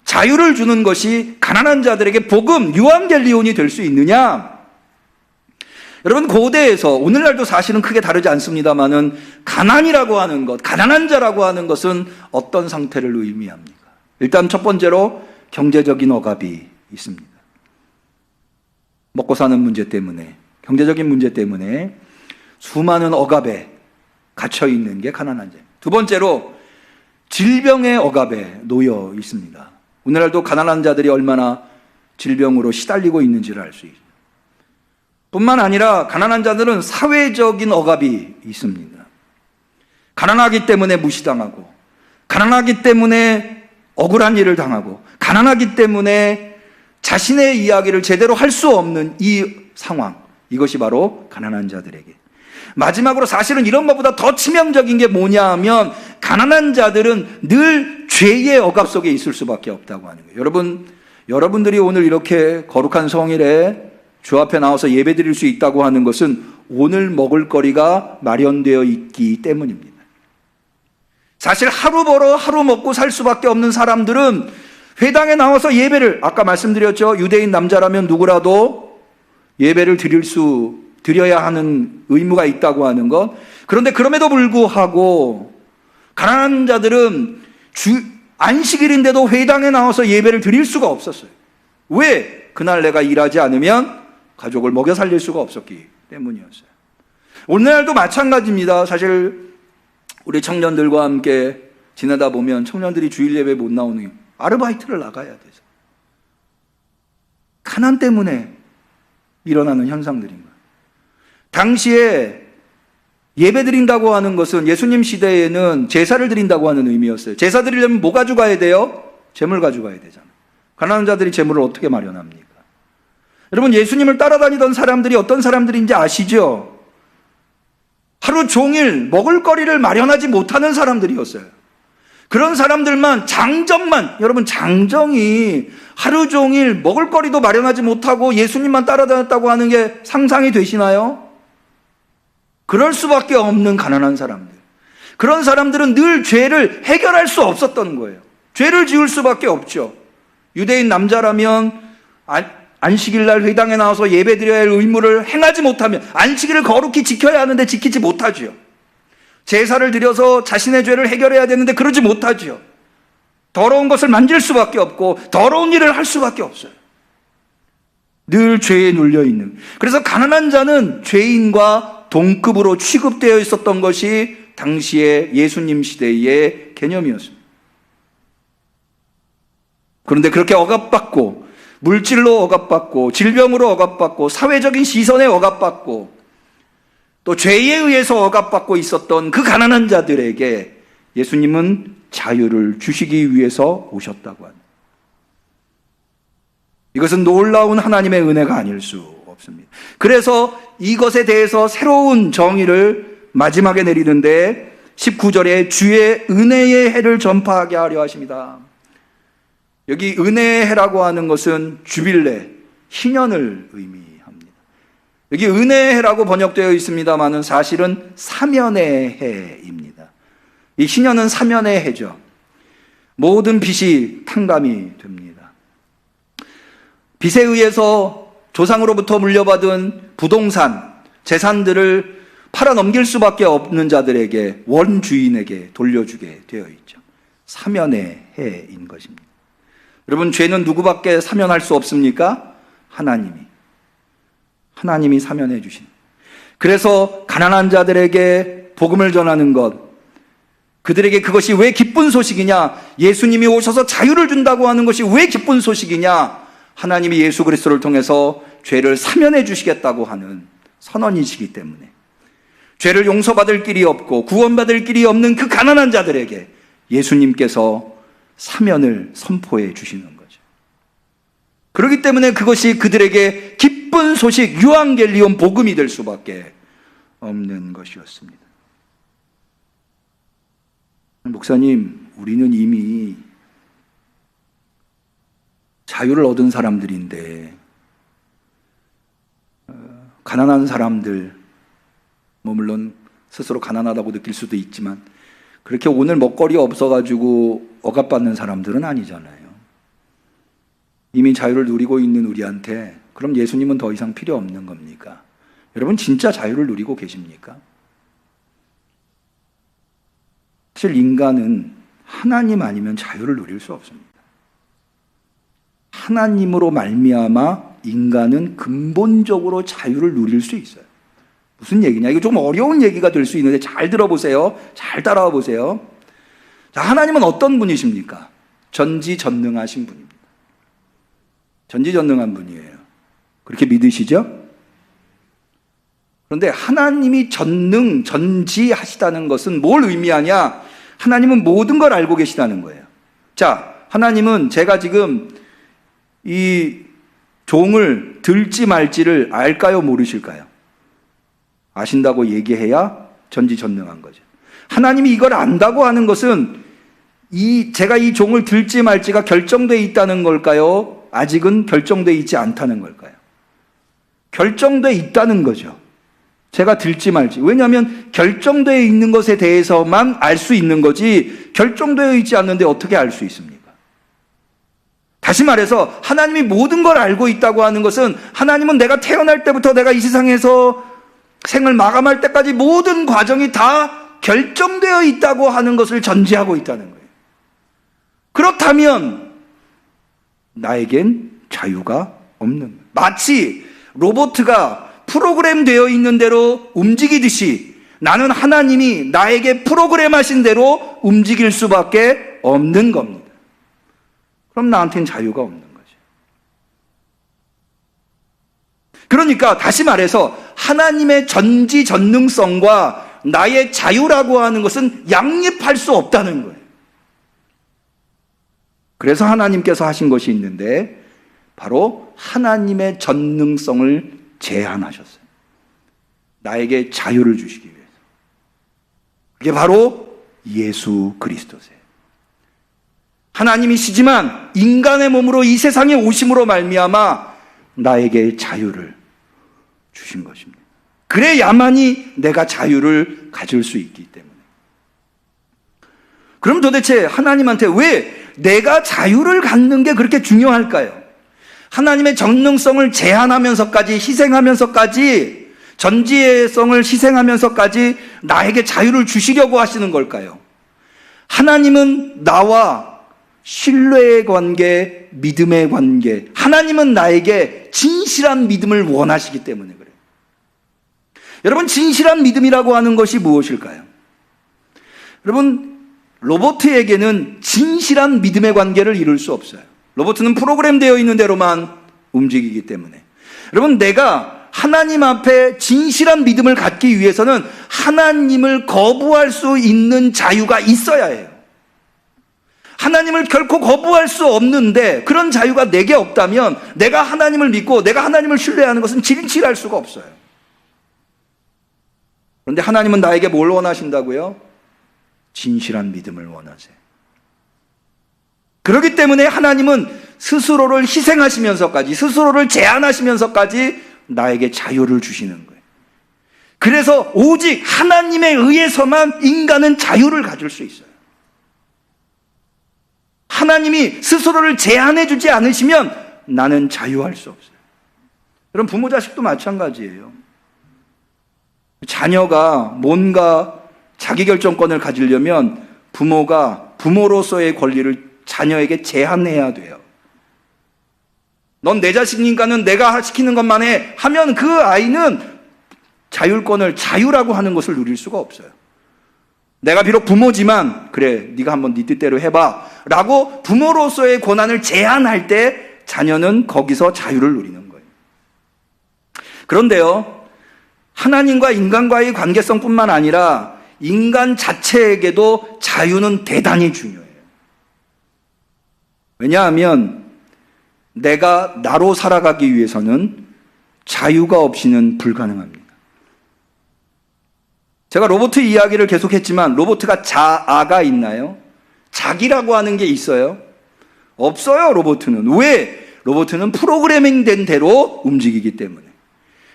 자유를 주는 것이 가난한 자들에게 복음, 유앙겔리온이 될 수 있느냐? 여러분, 고대에서, 오늘날도 사실은 크게 다르지 않습니다만은, 가난이라고 하는 것, 가난한 자라고 하는 것은 어떤 상태를 의미합니까? 일단 첫 번째로 경제적인 억압이 있습니다. 먹고 사는 문제 때문에, 경제적인 문제 때문에 수많은 억압에 갇혀 있는 게 가난한 자입니다. 두 번째로 질병의 억압에 놓여 있습니다. 오늘날도 가난한 자들이 얼마나 질병으로 시달리고 있는지를 알 수 있습니다. 뿐만 아니라 가난한 자들은 사회적인 억압이 있습니다. 가난하기 때문에 무시당하고, 가난하기 때문에 억울한 일을 당하고, 가난하기 때문에 자신의 이야기를 제대로 할 수 없는 이 상황, 이것이 바로 가난한 자들에게. 마지막으로 사실은 이런 것보다 더 치명적인 게 뭐냐 하면, 가난한 자들은 늘 죄의 억압 속에 있을 수밖에 없다고 하는 거예요. 여러분들이 오늘 이렇게 거룩한 성일에 주 앞에 나와서 예배 드릴 수 있다고 하는 것은 오늘 먹을 거리가 마련되어 있기 때문입니다. 사실 하루 벌어 하루 먹고 살 수밖에 없는 사람들은 회당에 나와서 예배를, 아까 말씀드렸죠. 유대인 남자라면 누구라도 예배를 드려야 하는 의무가 있다고 하는 것. 그런데 그럼에도 불구하고 가난한 자들은 안식일인데도 회당에 나와서 예배를 드릴 수가 없었어요. 왜? 그날 내가 일하지 않으면 가족을 먹여 살릴 수가 없었기 때문이었어요. 오늘날도 마찬가지입니다. 사실 우리 청년들과 함께 지내다 보면 청년들이 주일 예배 못 나오는 이유, 아르바이트를 나가야 돼서. 가난 때문에 일어나는 현상들인 거예요. 당시에 예배 드린다고 하는 것은 예수님 시대에는 제사를 드린다고 하는 의미였어요. 제사 드리려면 뭐 가져가야 돼요? 재물 가져가야 되잖아요. 가난한 자들이 재물을 어떻게 마련합니까? 여러분, 예수님을 따라다니던 사람들이 어떤 사람들인지 아시죠? 하루 종일 먹을거리를 마련하지 못하는 사람들이었어요. 그런 사람들만, 장정만, 여러분 장정이 하루 종일 먹을거리도 마련하지 못하고 예수님만 따라다녔다고 하는 게 상상이 되시나요? 그럴 수밖에 없는 가난한 사람들. 그런 사람들은 늘 죄를 해결할 수 없었던 거예요. 죄를 지을 수밖에 없죠. 유대인 남자라면 안식일 날 회당에 나와서 예배드려야 할 의무를 행하지 못하면, 안식일을 거룩히 지켜야 하는데 지키지 못하지요. 제사를 드려서 자신의 죄를 해결해야 되는데 그러지 못하지요. 더러운 것을 만질 수밖에 없고 더러운 일을 할 수밖에 없어요. 늘 죄에 눌려 있는. 그래서 가난한 자는 죄인과 동급으로 취급되어 있었던 것이 당시의 예수님 시대의 개념이었습니다. 그런데 그렇게 억압받고, 물질로 억압받고, 질병으로 억압받고, 사회적인 시선에 억압받고, 또 죄에 의해서 억압받고 있었던 그 가난한 자들에게 예수님은 자유를 주시기 위해서 오셨다고 합니다. 이것은 놀라운 하나님의 은혜가 아닐 수 없습니다. 그래서 이것에 대해서 새로운 정의를 마지막에 내리는데 19절에 주의 은혜의 해를 전파하게 하려 하십니다. 여기 은혜의 해라고 하는 것은 주빌레, 희년을 의미합니다. 여기 은혜의 해라고 번역되어 있습니다만은 사실은 사면의 해입니다. 이 희년은 사면의 해죠. 모든 빚이 탕감이 됩니다. 빚에 의해서 조상으로부터 물려받은 부동산, 재산들을 팔아넘길 수밖에 없는 자들에게, 원주인에게 돌려주게 되어 있죠. 사면의 해인 것입니다. 여러분, 죄는 누구밖에 사면할 수 없습니까? 하나님이 사면해 주신. 그래서 가난한 자들에게 복음을 전하는 것, 그들에게 그것이 왜 기쁜 소식이냐? 예수님이 오셔서 자유를 준다고 하는 것이 왜 기쁜 소식이냐? 하나님이 예수 그리스도를 통해서 죄를 사면해 주시겠다고 하는 선언이시기 때문에, 죄를 용서받을 길이 없고 구원받을 길이 없는 그 가난한 자들에게 예수님께서 사면을 선포해 주시는 거죠. 그렇기 때문에 그것이 그들에게 기쁜 소식, 유앙겔리온 복음이 될 수밖에 없는 것이었습니다. 목사님, 우리는 이미 자유를 얻은 사람들인데 가난한 사람들, 물론 스스로 가난하다고 느낄 수도 있지만 그렇게 오늘 먹거리 없어가지고 억압받는 사람들은 아니잖아요. 이미 자유를 누리고 있는 우리한테 그럼 예수님은 더 이상 필요 없는 겁니까? 여러분, 진짜 자유를 누리고 계십니까? 사실 인간은 하나님 아니면 자유를 누릴 수 없습니다. 하나님으로 말미암아 인간은 근본적으로 자유를 누릴 수 있어요. 무슨 얘기냐? 이거 좀 어려운 얘기가 될 수 있는데 잘 들어보세요. 잘 따라와 보세요. 자, 하나님은 어떤 분이십니까? 전지전능하신 분입니다. 전지전능한 분이에요. 그렇게 믿으시죠? 그런데 하나님이 전지하시다는 것은 뭘 의미하냐? 하나님은 모든 걸 알고 계시다는 거예요. 자, 하나님은 제가 지금 이 종을 들지 말지를 알까요? 모르실까요? 아신다고 얘기해야 전지전능한 거죠. 하나님이 이걸 안다고 하는 것은 제가 이 종을 들지 말지가 결정되어 있다는 걸까요? 아직은 결정되어 있지 않다는 걸까요? 결정되어 있다는 거죠. 제가 들지 말지. 왜냐하면 결정되어 있는 것에 대해서만 알 수 있는 거지 결정되어 있지 않는데 어떻게 알 수 있습니까? 다시 말해서 하나님이 모든 걸 알고 있다고 하는 것은 하나님은 내가 태어날 때부터 내가 이 세상에서 생을 마감할 때까지 모든 과정이 다 결정되어 있다고 하는 것을 전제하고 있다는 거예요. 그렇다면 나에겐 자유가 없는 거예요. 마치 로봇가 프로그램되어 있는 대로 움직이듯이 나는 하나님이 나에게 프로그램하신 대로 움직일 수밖에 없는 겁니다. 그럼 나한테는 자유가 없는 거죠. 그러니까 다시 말해서 하나님의 전지전능성과 나의 자유라고 하는 것은 양립할 수 없다는 거예요. 그래서 하나님께서 하신 것이 있는데 바로 하나님의 전능성을 제한하셨어요. 나에게 자유를 주시기 위해서. 그게 바로 예수 그리스도세요. 하나님이시지만 인간의 몸으로 이 세상에 오심으로 말미암아 나에게 자유를 주신 것입니다. 그래야만이 내가 자유를 가질 수 있기 때문에. 그럼 도대체 하나님한테 왜 내가 자유를 갖는 게 그렇게 중요할까요? 하나님의 전능성을 제한하면서까지, 희생하면서까지, 전지성을 희생하면서까지 나에게 자유를 주시려고 하시는 걸까요? 하나님은 나와 신뢰의 관계, 믿음의 관계, 하나님은 나에게 진실한 믿음을 원하시기 때문에 그래요. 여러분, 진실한 믿음이라고 하는 것이 무엇일까요? 여러분, 로봇에게는 진실한 믿음의 관계를 이룰 수 없어요. 로봇은 프로그램되어 있는 대로만 움직이기 때문에. 여러분, 내가 하나님 앞에 진실한 믿음을 갖기 위해서는 하나님을 거부할 수 있는 자유가 있어야 해요. 하나님을 결코 거부할 수 없는데 그런 자유가 내게 없다면 내가 하나님을 믿고 내가 하나님을 신뢰하는 것은 진실할 수가 없어요. 그런데 하나님은 나에게 뭘 원하신다고요? 진실한 믿음을 원하세요. 그렇기 때문에 하나님은 스스로를 희생하시면서까지, 스스로를 제한하시면서까지 나에게 자유를 주시는 거예요. 그래서 오직 하나님에 의해서만 인간은 자유를 가질 수 있어요. 하나님이 스스로를 제한해 주지 않으시면 나는 자유할 수 없어요. 여러분, 부모 자식도 마찬가지예요. 자녀가 뭔가 자기결정권을 가지려면 부모가 부모로서의 권리를 자녀에게 제한해야 돼요. 넌 내 자식이니까는 내가 시키는 것만 해 하면 그 아이는 자율권을, 자유라고 하는 것을 누릴 수가 없어요. 내가 비록 부모지만 그래, 네가 한번 네 뜻대로 해봐 라고 부모로서의 권한을 제한할 때 자녀는 거기서 자유를 누리는 거예요. 그런데요, 하나님과 인간과의 관계성뿐만 아니라 인간 자체에게도 자유는 대단히 중요해요. 왜냐하면 내가 나로 살아가기 위해서는 자유가 없이는 불가능합니다. 제가 로봇 이야기를 계속했지만 로봇가 자아가 있나요? 자기라고 하는 게 있어요? 없어요, 로봇은. 왜? 로봇은 프로그래밍 된 대로 움직이기 때문에.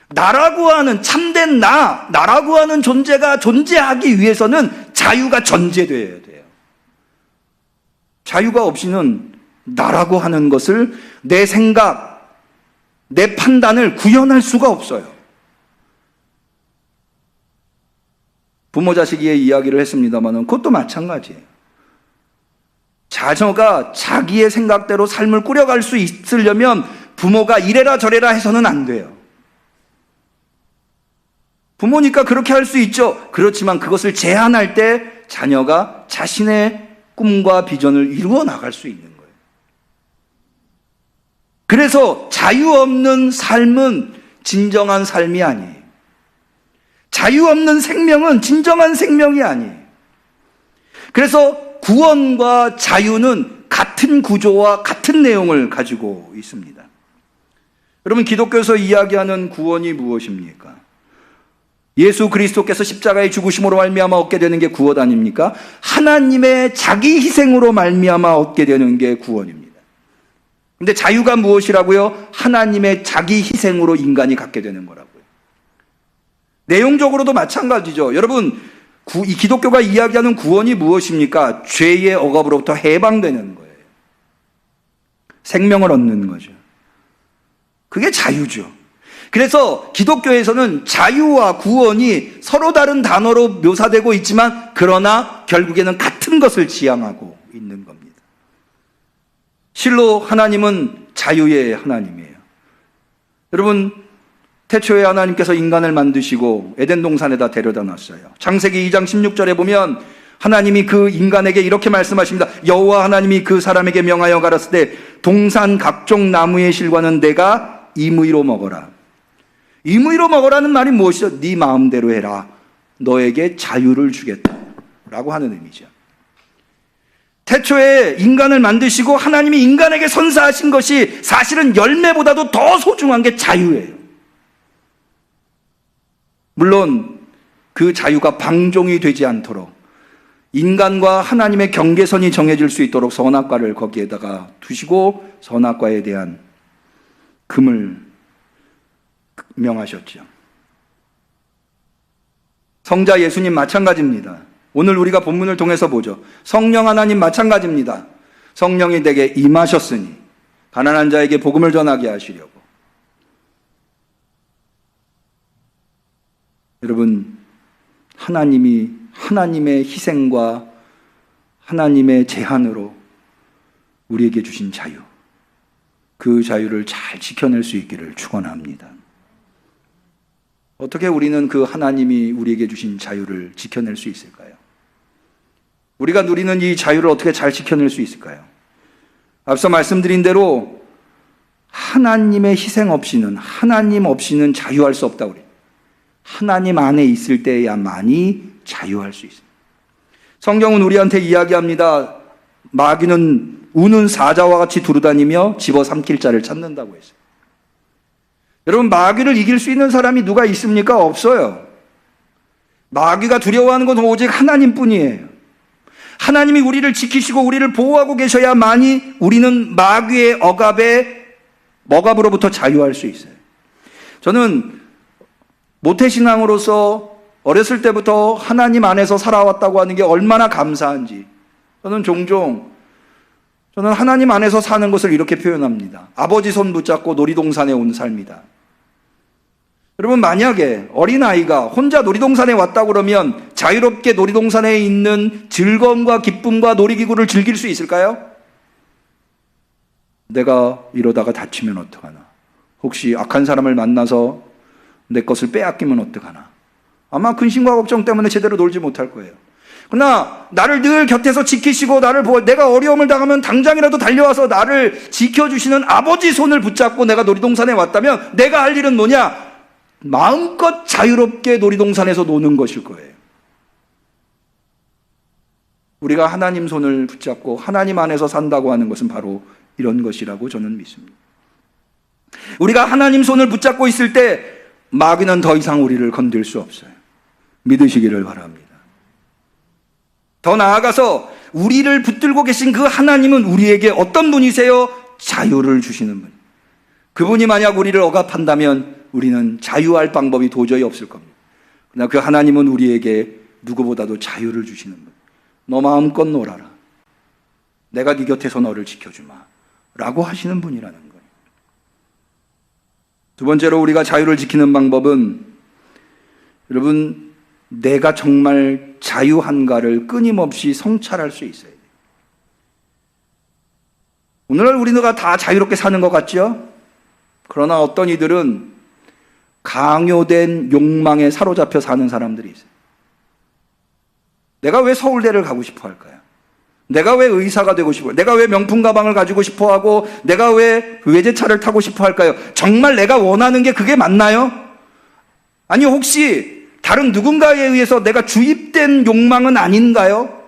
나라고 하는 참된 나라고 하는 존재가 존재하기 위해서는 자유가 전제되어야 돼요. 자유가 없이는 나라고 하는 것을, 내 생각, 내 판단을 구현할 수가 없어요. 부모 자식의 이야기를 했습니다만 그것도 마찬가지예요. 자녀가 자기의 생각대로 삶을 꾸려갈 수 있으려면 부모가 이래라 저래라 해서는 안 돼요. 부모니까 그렇게 할 수 있죠. 그렇지만 그것을 제한할 때 자녀가 자신의 꿈과 비전을 이루어 나갈 수 있는 거예요. 그래서 자유 없는 삶은 진정한 삶이 아니에요. 자유 없는 생명은 진정한 생명이 아니에요. 그래서 구원과 자유는 같은 구조와 같은 내용을 가지고 있습니다. 여러분, 기독교에서 이야기하는 구원이 무엇입니까? 예수 그리스도께서 십자가의 죽으심으로 말미암아 얻게 되는 게 구원 아닙니까? 하나님의 자기 희생으로 말미암아 얻게 되는 게 구원입니다. 근데 자유가 무엇이라고요? 하나님의 자기 희생으로 인간이 갖게 되는 거라고요. 내용적으로도 마찬가지죠. 여러분, 이 기독교가 이야기하는 구원이 무엇입니까? 죄의 억압으로부터 해방되는 거예요. 생명을 얻는 거죠. 그게 자유죠. 그래서 기독교에서는 자유와 구원이 서로 다른 단어로 묘사되고 있지만 그러나 결국에는 같은 것을 지향하고 있는 겁니다. 실로 하나님은 자유의 하나님이에요. 여러분, 태초에 하나님께서 인간을 만드시고 에덴 동산에다 데려다 놨어요. 창세기 2장 16절에 보면 하나님이 그 인간에게 이렇게 말씀하십니다. 여호와 하나님이 그 사람에게 명하여 가라사대 때 동산 각종 나무의 실과는 내가 임의로 먹어라. 임의로 먹으라는 말이 무엇이죠? 네 마음대로 해라. 너에게 자유를 주겠다 라고 하는 의미죠. 태초에 인간을 만드시고 하나님이 인간에게 선사하신 것이 사실은 열매보다도 더 소중한 게 자유예요. 물론 그 자유가 방종이 되지 않도록 인간과 하나님의 경계선이 정해질 수 있도록 선악과를 거기에다가 두시고 선악과에 대한 금을 명하셨죠. 성자 예수님 마찬가지입니다. 오늘 우리가 본문을 통해서 보죠. 성령 하나님 마찬가지입니다. 성령이 내게 임하셨으니 가난한 자에게 복음을 전하게 하시려고. 여러분, 하나님의 희생과 하나님의 제한으로 우리에게 주신 자유, 그 자유를 잘 지켜낼 수 있기를 축원합니다. 어떻게 우리는 그 하나님이 우리에게 주신 자유를 지켜낼 수 있을까요? 우리가 누리는 이 자유를 어떻게 잘 지켜낼 수 있을까요? 앞서 말씀드린 대로 하나님의 희생 없이는, 하나님 없이는 자유할 수 없다고 그래요. 하나님 안에 있을 때야만이 자유할 수 있습니다. 성경은 우리한테 이야기합니다. 마귀는 우는 사자와 같이 두루다니며 집어삼킬 자를 찾는다고 했어요. 여러분, 마귀를 이길 수 있는 사람이 누가 있습니까? 없어요. 마귀가 두려워하는 건 오직 하나님뿐이에요. 하나님이 우리를 지키시고 우리를 보호하고 계셔야만이 우리는 마귀의 억압으로부터 자유할 수 있어요. 저는 모태신앙으로서 어렸을 때부터 하나님 안에서 살아왔다고 하는 게 얼마나 감사한지, 저는 종종 하나님 안에서 사는 것을 이렇게 표현합니다. 아버지 손 붙잡고 놀이동산에 온 삶이다. 여러분, 만약에 어린아이가 혼자 놀이동산에 왔다 그러면 자유롭게 놀이동산에 있는 즐거움과 기쁨과 놀이기구를 즐길 수 있을까요? 내가 이러다가 다치면 어떡하나? 혹시 악한 사람을 만나서 내 것을 빼앗기면 어떡하나? 아마 근심과 걱정 때문에 제대로 놀지 못할 거예요. 그러나 나를 늘 곁에서 지키시고 내가 어려움을 당하면 당장이라도 달려와서 나를 지켜주시는 아버지 손을 붙잡고 내가 놀이동산에 왔다면 내가 할 일은 뭐냐? 마음껏 자유롭게 놀이동산에서 노는 것일 거예요. 우리가 하나님 손을 붙잡고 하나님 안에서 산다고 하는 것은 바로 이런 것이라고 저는 믿습니다. 우리가 하나님 손을 붙잡고 있을 때 마귀는 더 이상 우리를 건들 수 없어요. 믿으시기를 바랍니다. 더 나아가서 우리를 붙들고 계신 그 하나님은 우리에게 어떤 분이세요? 자유를 주시는 분. 그분이 만약 우리를 억압한다면 우리는 자유할 방법이 도저히 없을 겁니다. 그러나 그 하나님은 우리에게 누구보다도 자유를 주시는 분. 너 마음껏 놀아라. 내가 네 곁에서 너를 지켜주마. 라고 하시는 분이라는 거예요. 두 번째로 우리가 자유를 지키는 방법은, 여러분, 내가 정말 자유한가를 끊임없이 성찰할 수 있어야 돼요. 오늘날 우리가 다 자유롭게 사는 것 같죠? 그러나 어떤 이들은 강요된 욕망에 사로잡혀 사는 사람들이 있어요. 내가 왜 서울대를 가고 싶어 할까요? 내가 왜 의사가 되고 싶어요? 내가 왜 명품 가방을 가지고 싶어 하고 내가 왜 외제차를 타고 싶어 할까요? 정말 내가 원하는 게 그게 맞나요? 아니, 혹시 다른 누군가에 의해서 내가 주입된 욕망은 아닌가요?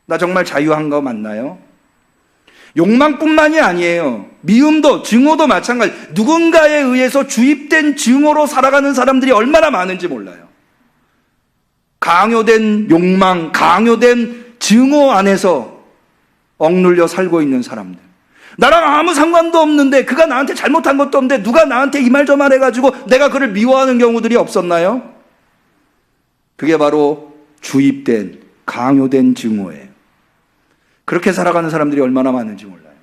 나 정말 자유한 거 맞나요? 욕망뿐만이 아니에요. 미움도, 증오도 마찬가지. 누군가에 의해서 주입된 증오로 살아가는 사람들이 얼마나 많은지 몰라요. 강요된 욕망, 강요된 증오 안에서 억눌려 살고 있는 사람들. 나랑 아무 상관도 없는데, 그가 나한테 잘못한 것도 없는데 누가 나한테 이 말 저 말 해가지고 내가 그를 미워하는 경우들이 없었나요? 그게 바로 주입된, 강요된 증오예요. 그렇게 살아가는 사람들이 얼마나 많은지 몰라요.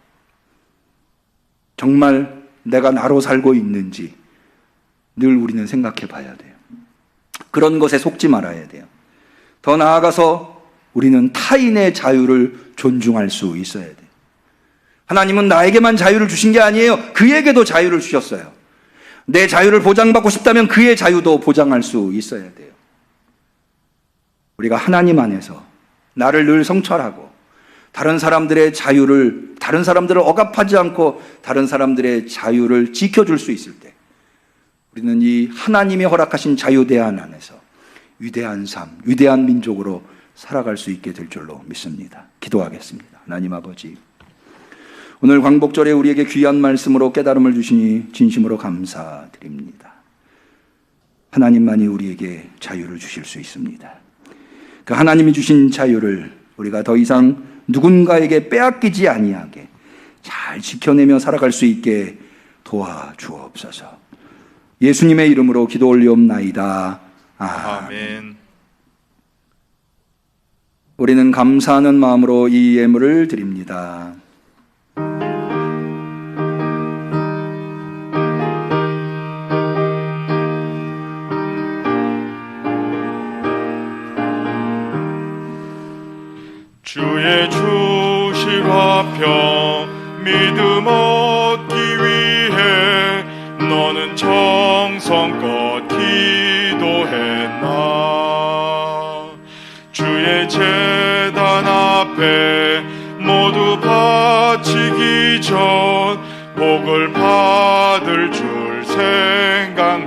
정말 내가 나로 살고 있는지 늘 우리는 생각해 봐야 돼요. 그런 것에 속지 말아야 돼요. 더 나아가서 우리는 타인의 자유를 존중할 수 있어야 돼요. 하나님은 나에게만 자유를 주신 게 아니에요. 그에게도 자유를 주셨어요. 내 자유를 보장받고 싶다면 그의 자유도 보장할 수 있어야 돼요. 우리가 하나님 안에서 나를 늘 성찰하고 다른 사람들을 억압하지 않고 다른 사람들의 자유를 지켜줄 수 있을 때 우리는 이 하나님이 허락하신 자유대안 안에서 위대한 삶, 위대한 민족으로 살아갈 수 있게 될 줄로 믿습니다. 기도하겠습니다. 하나님 아버지, 오늘 광복절에 우리에게 귀한 말씀으로 깨달음을 주시니 진심으로 감사드립니다. 하나님만이 우리에게 자유를 주실 수 있습니다. 그 하나님이 주신 자유를 우리가 더 이상 누군가에게 빼앗기지 아니하게 잘 지켜내며 살아갈 수 있게 도와주옵소서. 예수님의 이름으로 기도 올리옵나이다. 아멘. 우리는 감사하는 마음으로 이 예물을 드립니다. 주의 주실 화평 믿음 얻기 위해 너는 정성껏 기도했나. 주의 제단 앞에 모두 바치기 전 복을 받을 줄 생각나라.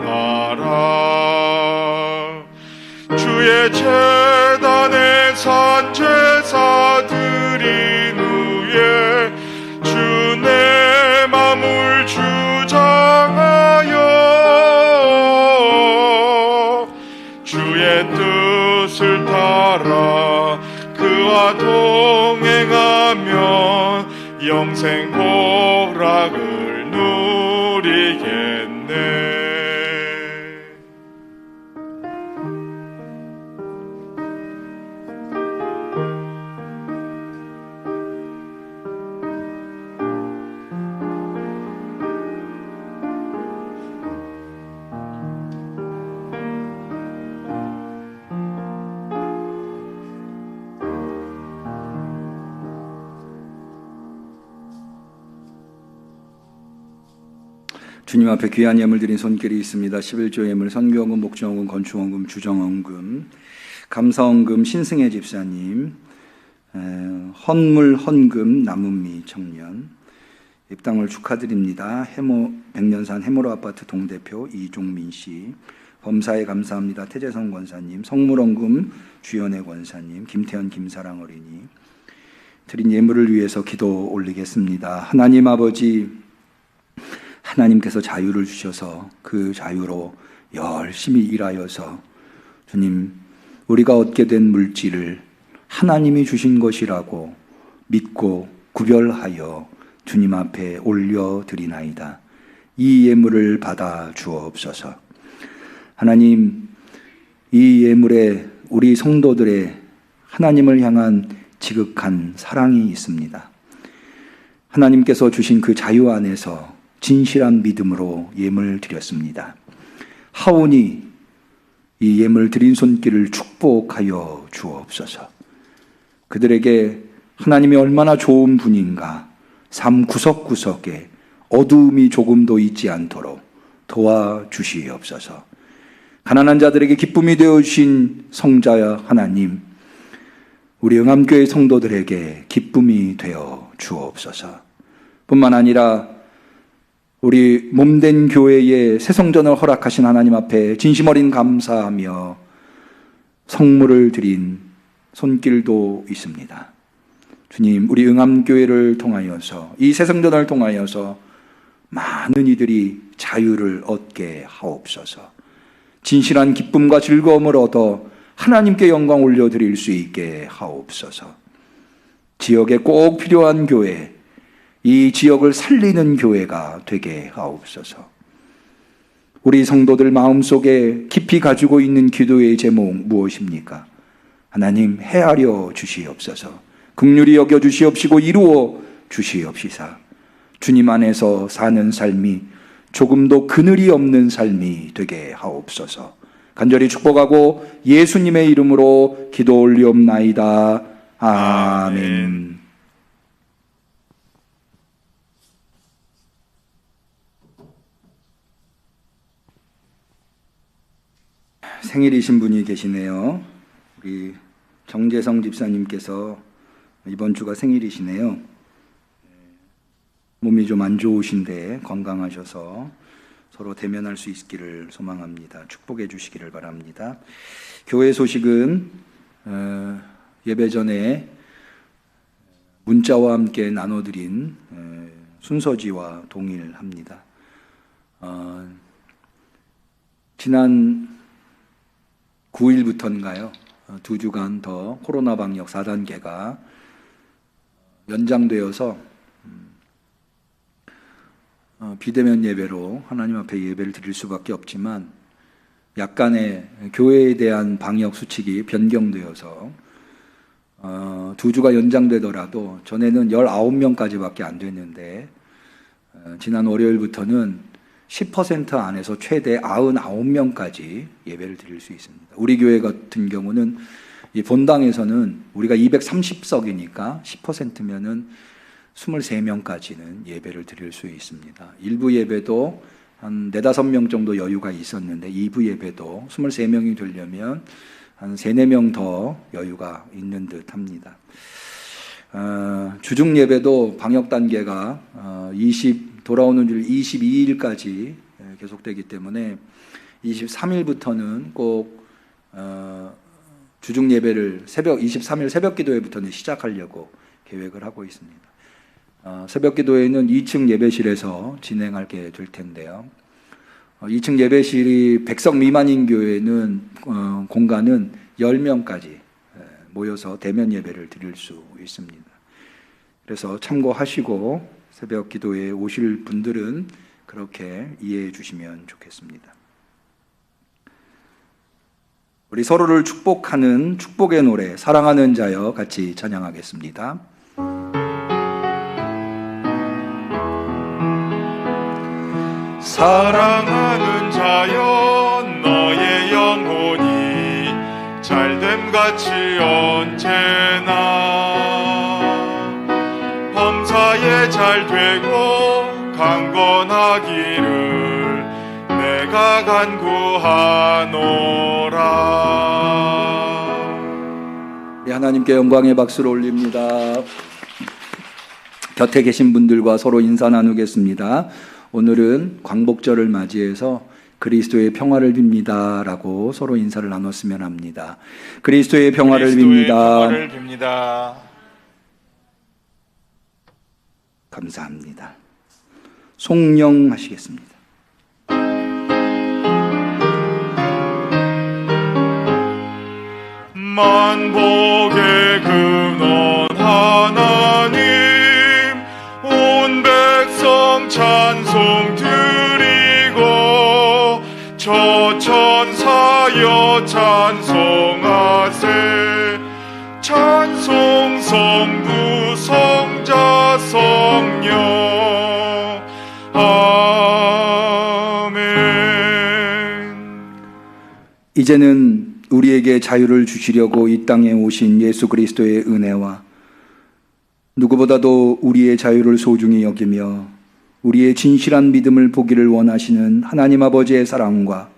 주의 제단에 산 제사 드린 후에 주 내 맘을 주장하여 주의 뜻을 따라 그와 동행하면 영생 복락을 누리겠네. 주님 앞에 귀한 예물 드린 손길이 있습니다. 11조 예물, 선교헌금, 목주헌금, 건축헌금, 주정헌금, 감사헌금, 신승혜 집사님, 헌물, 헌금, 남은미 청년, 입당을 축하드립니다. 백년산 해모로 아파트 동대표 이종민 씨, 범사에 감사합니다. 태재성 권사님, 성물헌금, 주연애 권사님, 김태현 김사랑 어린이, 드린 예물을 위해서 기도 올리겠습니다. 하나님 아버지, 하나님께서 자유를 주셔서 그 자유로 열심히 일하여서 주님, 우리가 얻게 된 물질을 하나님이 주신 것이라고 믿고 구별하여 주님 앞에 올려드리나이다. 이 예물을 받아 주옵소서. 하나님, 이 예물에 우리 성도들의 하나님을 향한 지극한 사랑이 있습니다. 하나님께서 주신 그 자유 안에서 진실한 믿음으로 예물 드렸습니다. 하오니 이 예물 드린 손길을 축복하여 주옵소서. 그들에게 하나님이 얼마나 좋은 분인가, 삶 구석구석에 어두움이 조금도 있지 않도록 도와주시옵소서. 가난한 자들에게 기쁨이 되어주신 성자 하나님, 우리 응암교회 성도들에게 기쁨이 되어 주옵소서. 뿐만 아니라 우리 몸된 교회에 새성전을 허락하신 하나님 앞에 진심 어린 감사하며 성물을 드린 손길도 있습니다. 주님, 우리 응암교회를 통하여서, 이 새성전을 통하여서 많은 이들이 자유를 얻게 하옵소서. 진실한 기쁨과 즐거움을 얻어 하나님께 영광 올려드릴 수 있게 하옵소서. 지역에 꼭 필요한 교회, 이 지역을 살리는 교회가 되게 하옵소서. 우리 성도들 마음속에 깊이 가지고 있는 기도의 제목 무엇입니까? 하나님, 헤아려 주시옵소서. 긍휼히 여겨 주시옵시고 이루어 주시옵시사. 주님 안에서 사는 삶이 조금도 그늘이 없는 삶이 되게 하옵소서. 간절히 축복하고 예수님의 이름으로 기도 올리옵나이다. 아멘. 생일이신 분이 계시네요. 우리 정재성 집사님께서 이번 주가 생일이시네요. 몸이 좀 안 좋으신데 건강하셔서 서로 대면할 수 있기를 소망합니다. 축복해 주시기를 바랍니다. 교회 소식은 예배 전에 문자와 함께 나눠드린 순서지와 동일합니다. 지난 9일부터인가요? 2주간 더 코로나 방역 4단계가 연장되어서 비대면 예배로 하나님 앞에 예배를 드릴 수밖에 없지만 약간의 교회에 대한 방역 수칙이 변경되어서 2주가 연장되더라도 전에는 19명까지밖에 안 됐는데 지난 월요일부터는 10% 안에서 최대 99명까지 예배를 드릴 수 있습니다. 우리 교회 같은 경우는 이 본당에서는 우리가 230석이니까 10%면은 23명까지는 예배를 드릴 수 있습니다. 일부 예배도 한 4, 5명 정도 여유가 있었는데 2부 예배도 23명이 되려면 한 3, 4명 더 여유가 있는 듯 합니다. 주중 예배도 방역 단계가 돌아오는 줄 22일까지 계속되기 때문에 23일부터는 꼭 주중 예배를 23일 새벽 기도회부터는 시작하려고 계획을 하고 있습니다. 새벽 기도회는 2층 예배실에서 진행하게 될 텐데요. 2층 예배실이 100석 미만인 교회는 공간은 10명까지 모여서 대면 예배를 드릴 수 있습니다. 그래서 참고하시고 새벽 기도회에 오실 분들은 그렇게 이해해 주시면 좋겠습니다. 우리 서로를 축복하는 축복의 노래 사랑하는 자여 같이 찬양하겠습니다. 사랑하는 자여 너의 영혼이 잘됨같이 언제나 범사에 잘되고 강건하기를 내가 간구하노라. 네, 하나님께 영광의 박수를 올립니다. 곁에 계신 분들과 서로 인사 나누겠습니다. 오늘은 광복절을 맞이해서 그리스도의 평화를 빕니다 라고 서로 인사를 나눴으면 합니다. 그리스도의 평화를 빕니다. 감사합니다. 송영하시겠습니다. 만복의 근원 하나님 온 백성 찬송 드리고 저 천사여 찬송하세 찬송 성부 성자 성령 아멘. 이제는 우리에게 자유를 주시려고 이 땅에 오신 예수 그리스도의 은혜와 누구보다도 우리의 자유를 소중히 여기며 우리의 진실한 믿음을 보기를 원하시는 하나님 아버지의 사랑과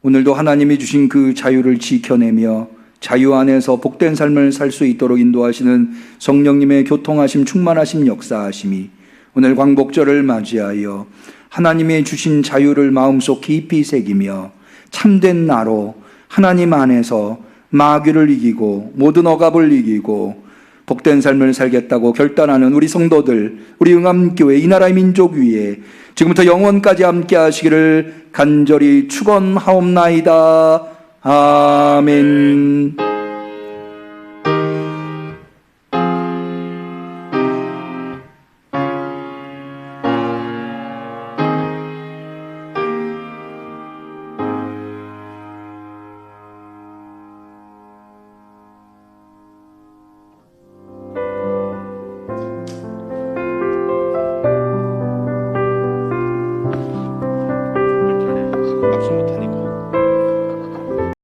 오늘도 하나님이 주신 그 자유를 지켜내며 자유 안에서 복된 삶을 살 수 있도록 인도하시는 성령님의 교통하심 충만하심 역사하심이 오늘 광복절을 맞이하여 하나님의 주신 자유를 마음속 깊이 새기며 참된 나로 하나님 안에서 마귀를 이기고 모든 억압을 이기고 복된 삶을 살겠다고 결단하는 우리 성도들, 우리 응암교회 이 나라의 민족 위에 지금부터 영원까지 함께 하시기를 간절히 축원하옵나이다. 아멘.